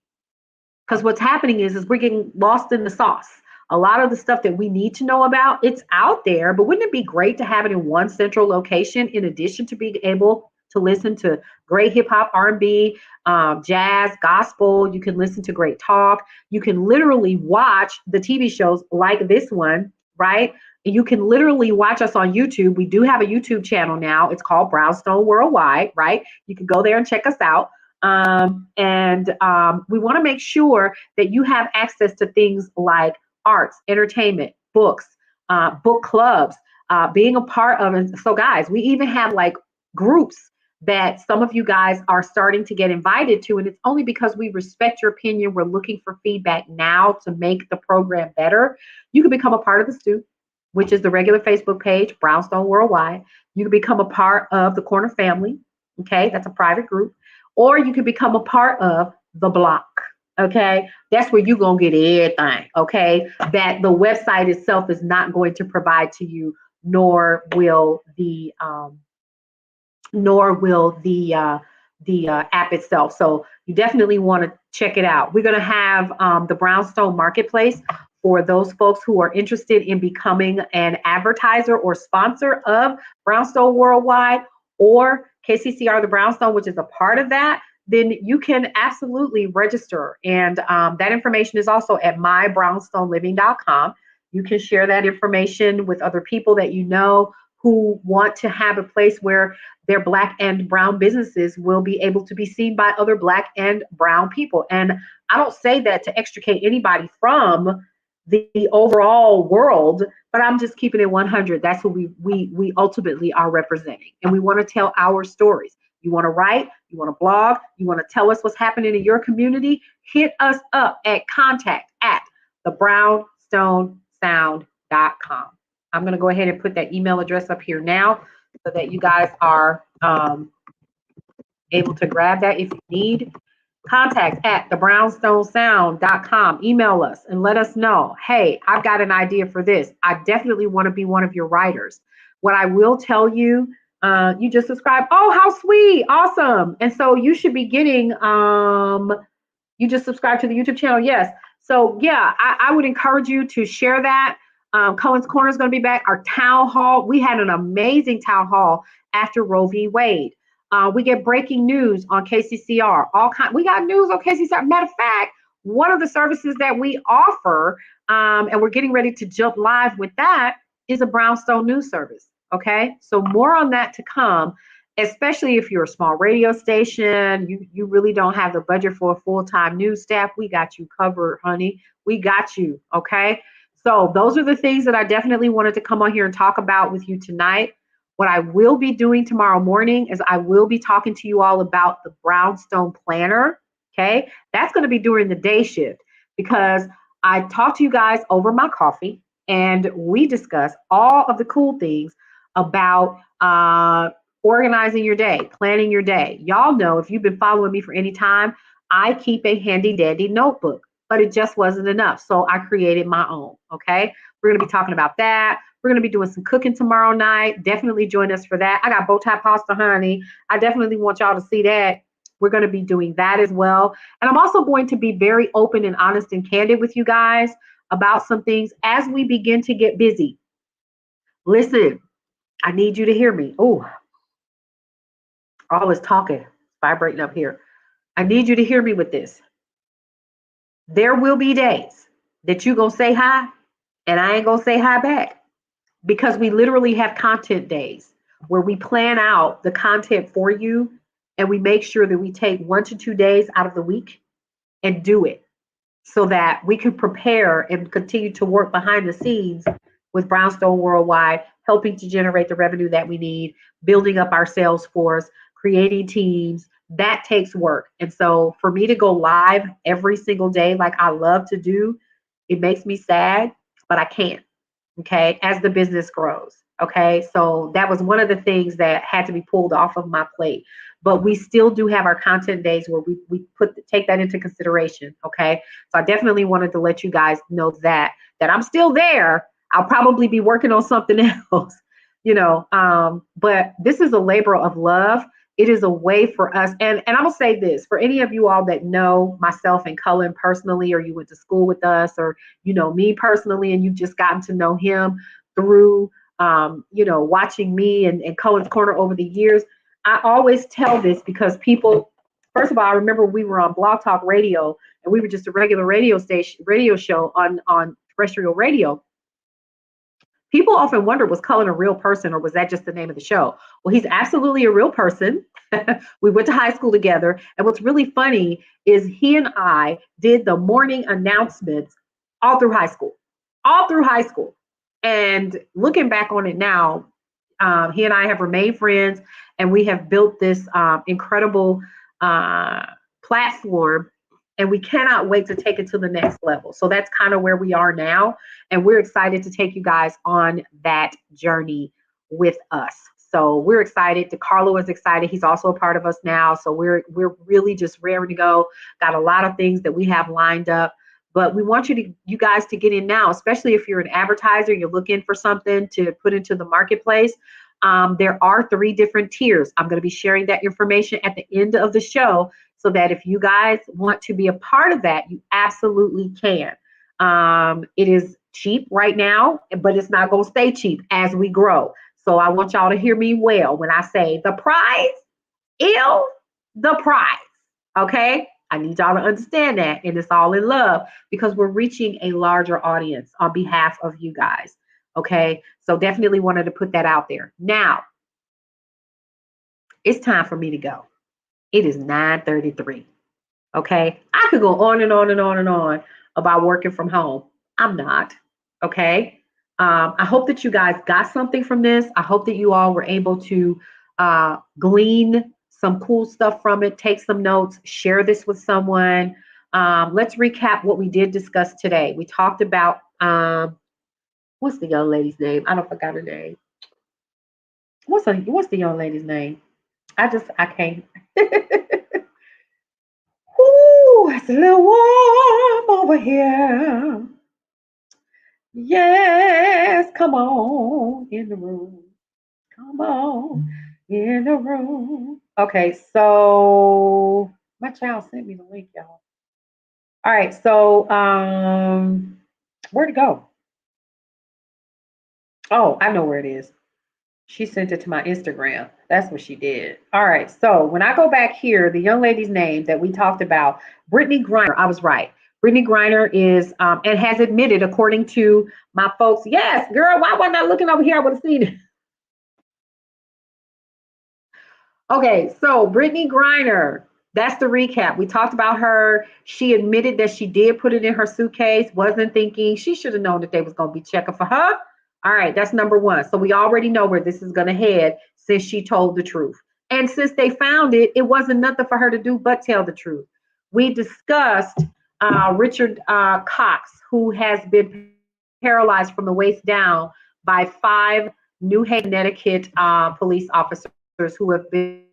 Because what's happening is we're getting lost in the sauce. A lot of the stuff that we need to know about, it's out there, but wouldn't it be great to have it in one central location in addition to being able to listen to great hip hop, R&B, jazz, gospel? You can listen to great talk. You can literally watch the TV shows like this one, right? And you can literally watch us on YouTube. We do have a YouTube channel now. It's called Brownstone Worldwide, right? You can go there and check us out. We want to make sure that you have access to things like arts, entertainment, books, book clubs, being a part of it. So guys, we even have like groups that some of you guys are starting to get invited to, and it's only because we respect your opinion. We're looking for feedback now to make the program better. You can become a part of the STU, which is the regular Facebook page, Brownstone Worldwide. You can become a part of the Corner family. Okay, that's a private group. Or you can become a part of the block. Okay, that's where you're going to get everything. Okay, that the website itself is not going to provide to you, nor will the app itself. So you definitely want to check it out. We're going to have the Brownstone Marketplace for those folks who are interested in becoming an advertiser or sponsor of Brownstone Worldwide or KCCR the Brownstone, which is a part of that. Then you can absolutely register. And that information is also at mybrownstoneliving.com. You can share that information with other people that you know who want to have a place where their Black and brown businesses will be able to be seen by other Black and brown people. And I don't say that to extricate anybody from the overall world, but I'm just keeping it 100. That's who we ultimately are representing, and we want to tell our stories. You want to write, you want to blog, you want to tell us what's happening in your community, hit us up at contact@thebrownstonesound.com. I'm going to go ahead and put that email address up here now so that you guys are able to grab that if you need. Contact@thebrownstonesound.com. Email us and let us know, hey, I've got an idea for this. I definitely want to be one of your writers. What I will tell you, you just subscribe. Oh, how sweet. Awesome. And so you should be getting, you just subscribe to the YouTube channel. Yes. So yeah, I would encourage you to share that. Cullen's Corner is going to be back. Our town hall. We had an amazing town hall after Roe v. Wade. We get breaking news on KCCR. We got news on KCCR. Matter of fact, one of the services that we offer, and we're getting ready to jump live with that, is a Brownstone news service. Okay, so more on that to come. Especially if you're a small radio station, you really don't have the budget for a full-time news staff. We got you covered, honey. We got you. Okay, so those are the things that I definitely wanted to come on here and talk about with you tonight. What I will be doing tomorrow morning is I will be talking to you all about the Brownstone Planner. Okay, that's going to be during the day shift because I talked to you guys over my coffee and we discuss all of the cool things about organizing your day, planning your day. Y'all know, if you've been following me for any time, I keep a handy dandy notebook, but it just wasn't enough. So I created my own. Okay, we're going to be talking about that. We're going to be doing some cooking tomorrow night. Definitely join us for that. I got bow tie pasta, honey. I definitely want y'all to see that. We're going to be doing that as well. And I'm also going to be very open and honest and candid with you guys about some things as we begin to get busy. Listen, I need you to hear me. Oh, all this talking, vibrating up here. I need you to hear me with this. There will be days that you gonna say hi and I ain't gonna say hi back, because we literally have content days where we plan out the content for you and we make sure that we take 1 to 2 days out of the week and do it so that we can prepare and continue to work behind the scenes with Brownstone Worldwide, helping to generate the revenue that we need, building up our sales force, creating teams. That takes work. And so for me to go live every single day like I love to do, it makes me sad, but I can't. Okay, as the business grows. Okay, so that was one of the things that had to be pulled off of my plate. But we still do have our content days where we take that into consideration. Okay, so I definitely wanted to let you guys know that I'm still there. I'll probably be working on something else, but this is a labor of love. It is a way for us, and I'm gonna say this for any of you all that know myself and Cullen personally, or you went to school with us, or you know me personally, and you've just gotten to know him through watching me and Cullen's Corner over the years. I always tell this because people, first of all, I remember we were on Blog Talk Radio and we were just a regular radio show on terrestrial radio. People often wonder, was Cullen a real person or was that just the name of the show? Well, he's absolutely a real person. We went to high school together. And what's really funny is he and I did the morning announcements all through high school. And looking back on it now, he and I have remained friends and we have built this incredible platform. And we cannot wait to take it to the next level. So that's kind of where we are now. And we're excited to take you guys on that journey with us. So we're excited. DeCarlo is excited. He's also a part of us now. So we're really just raring to go. Got a lot of things that we have lined up. But we want you guys to get in now, especially if you're an advertiser, you're looking for something to put into the marketplace. There are 3 different tiers. I'm going to be sharing that information at the end of the show, so that if you guys want to be a part of that, you absolutely can. It is cheap right now, but it's not going to stay cheap as we grow. So I want y'all to hear me well when I say the prize is the prize. Okay? I need y'all to understand that. And it's all in love because we're reaching a larger audience on behalf of you guys. Okay. So definitely wanted to put that out there. Now it's time for me to go. It is 9:33. Okay. I could go on and on and on and on about working from home. I'm not. Okay. I hope that you guys got something from this. I hope that you all were able to glean some cool stuff from it, take some notes, share this with someone. Let's recap what we did discuss today. We talked about what's the young lady's name? I don't forgot her name. What's the young lady's name? I can't. Ooh, it's a little warm over here. Yes, come on in the room. Come on in the room. Okay, so my child sent me the link, y'all. All right, so where'd it go? Oh, I know where it is. She sent it to my Instagram. That's what she did. All right. So when I go back here, the young lady's name that we talked about, Brittany Griner, I was right. Brittany Griner is and has admitted, according to my folks, yes, girl, why wasn't I looking over here? I would have seen it. Okay, so Brittany Griner, that's the recap. We talked about her. She admitted that she did put it in her suitcase, wasn't thinking. She should have known that they was going to be checking for her. All right, that's number one. So we already know where this is going to head since she told the truth. And since they found it, it wasn't nothing for her to do but tell the truth. We discussed Richard Cox, who has been paralyzed from the waist down by 5 New Haven, Connecticut police officers who have been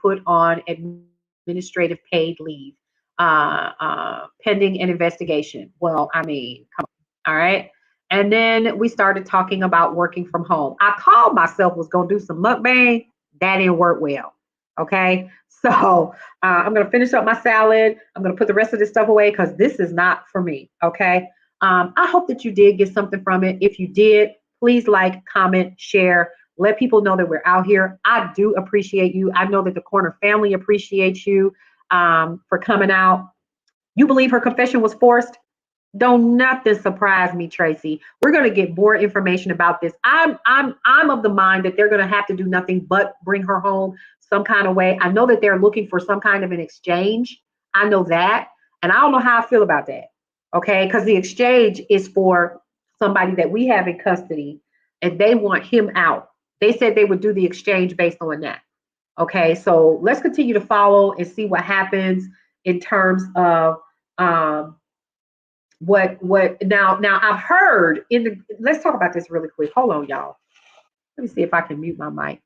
put on administrative paid leave pending an investigation. Well, I mean, come on. All right. And then we started talking about working from home. I called myself was going to do some mukbang. That didn't work well. Okay. So I'm going to finish up my salad. I'm going to put the rest of this stuff away because this is not for me. Okay. I hope that you did get something from it. If you did, please like, comment, share. Let people know that we're out here. I do appreciate you. I know that the Corner family appreciates you for coming out. You believe her confession was forced? Don't nothing surprise me, Tracy. We're going to get more information about this. I'm of the mind that they're going to have to do nothing but bring her home some kind of way. I know that they're looking for some kind of an exchange. I know that, and I don't know how I feel about that. Okay, because the exchange is for somebody that we have in custody, and they want him out. They said they would do the exchange based on that. Okay, so let's continue to follow and see what happens in terms of um, what now I've heard in the let's talk about this really quick. Hold on, y'all. Let me see if I can mute my mic.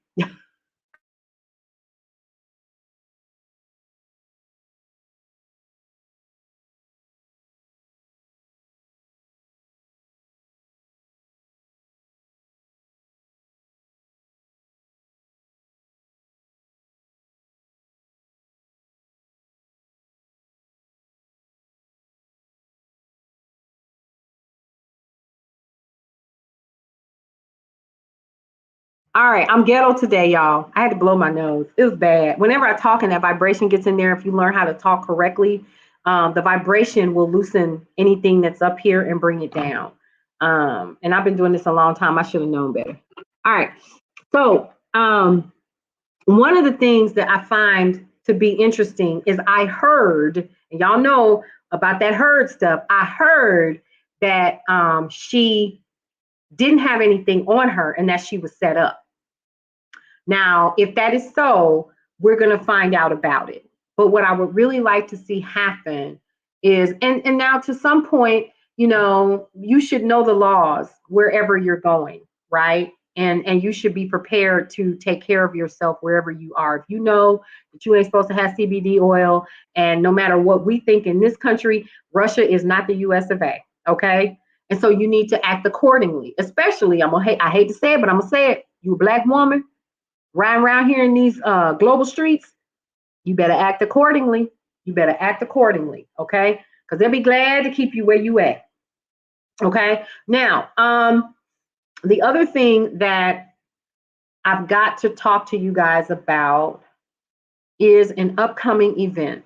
All right, I'm ghetto today, y'all. I had to blow my nose. It was bad. Whenever I talk and that vibration gets in there, if you learn how to talk correctly, the vibration will loosen anything that's up here and bring it down. And I've been doing this a long time. I should have known better. All right. So one of the things that I find to be interesting is I heard, and y'all know about that heard stuff. I heard that she didn't have anything on her and that she was set up. Now, if that is so, we're going to find out about it. But what I would really like to see happen is, and now to some point, you should know the laws wherever you're going, right? And you should be prepared to take care of yourself wherever you are. If you know that you ain't supposed to have CBD oil, and no matter what we think in this country, Russia is not the US of A, okay? And so you need to act accordingly, especially, I hate to say it, but I'm gonna say it, you a black woman, riding around here in these global streets, you better act accordingly. You better act accordingly, okay? Because they'll be glad to keep you where you at. Okay. Now, the other thing that I've got to talk to you guys about is an upcoming event.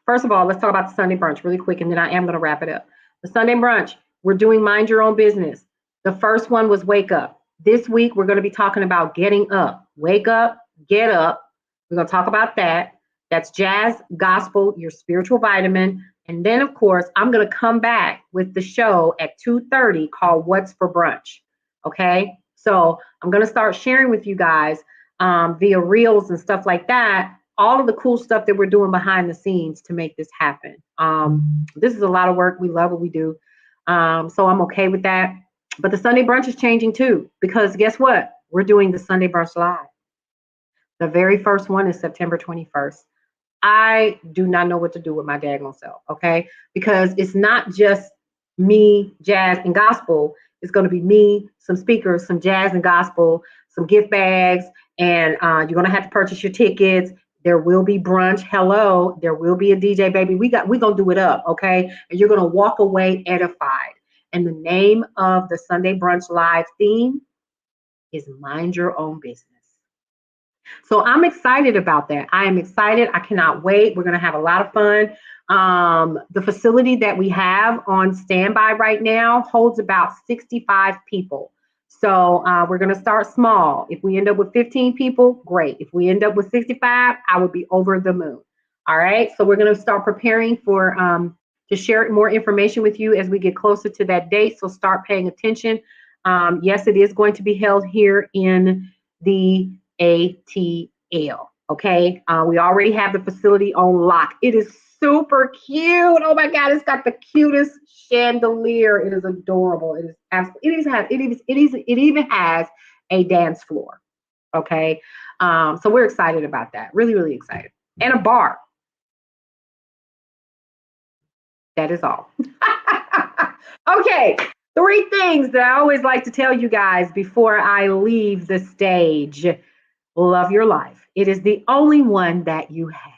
First of all, let's talk about the Sunday brunch really quick, and then I am going to wrap it up. The Sunday brunch, we're doing Mind Your Own Business. The first one was Wake Up. This week, we're going to be talking about getting up. Wake up, get up. We're going to talk about that. That's jazz, gospel, your spiritual vitamin. And then, of course, I'm going to come back with the show at 2:30 called What's for Brunch. Okay? So I'm going to start sharing with you guys via reels and stuff like that, all of the cool stuff that we're doing behind the scenes to make this happen. This is a lot of work. We love what we do. So I'm okay with that. But the Sunday brunch is changing too, because guess what? We're doing the Sunday brunch live. The very first one is September 21st. I do not know what to do with my daggone self, okay? Because it's not just me, jazz, and gospel. It's going to be me, some speakers, some jazz and gospel, some gift bags, and you're going to have to purchase your tickets. There will be brunch. Hello, there will be a DJ, baby. We're going to do it up, okay? And you're going to walk away edified. And the name of the Sunday Brunch Live theme is Mind Your Own Business. So I'm excited about that. I am excited. I cannot wait. We're going to have a lot of fun. The facility that we have on standby right now holds about 65 people. So we're going to start small. If we end up with 15 people, great. If we end up with 65, I would be over the moon. All right. So we're going to start preparing for to share more information with you as we get closer to that date. So start paying attention. Yes, it is going to be held here in the ATL. Okay. We already have the facility on lock. It is super cute. Oh my God, it's got the cutest chandelier. It is adorable. It is absolutely, it even has a dance floor. Okay. So we're excited about that. Really, really excited. And a bar. That is all. Okay. 3 things that I always like to tell you guys before I leave the stage. Love your life. It is the only one that you have.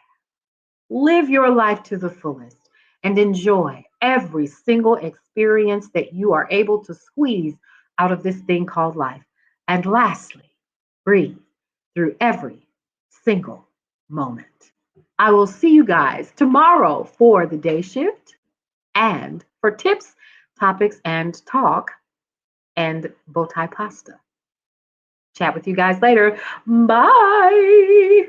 Live your life to the fullest and enjoy every single experience that you are able to squeeze out of this thing called life. And lastly, breathe through every single moment. I will see you guys tomorrow for the day shift and for tips, topics, and talk and bow tie pasta. Chat with you guys later. Bye.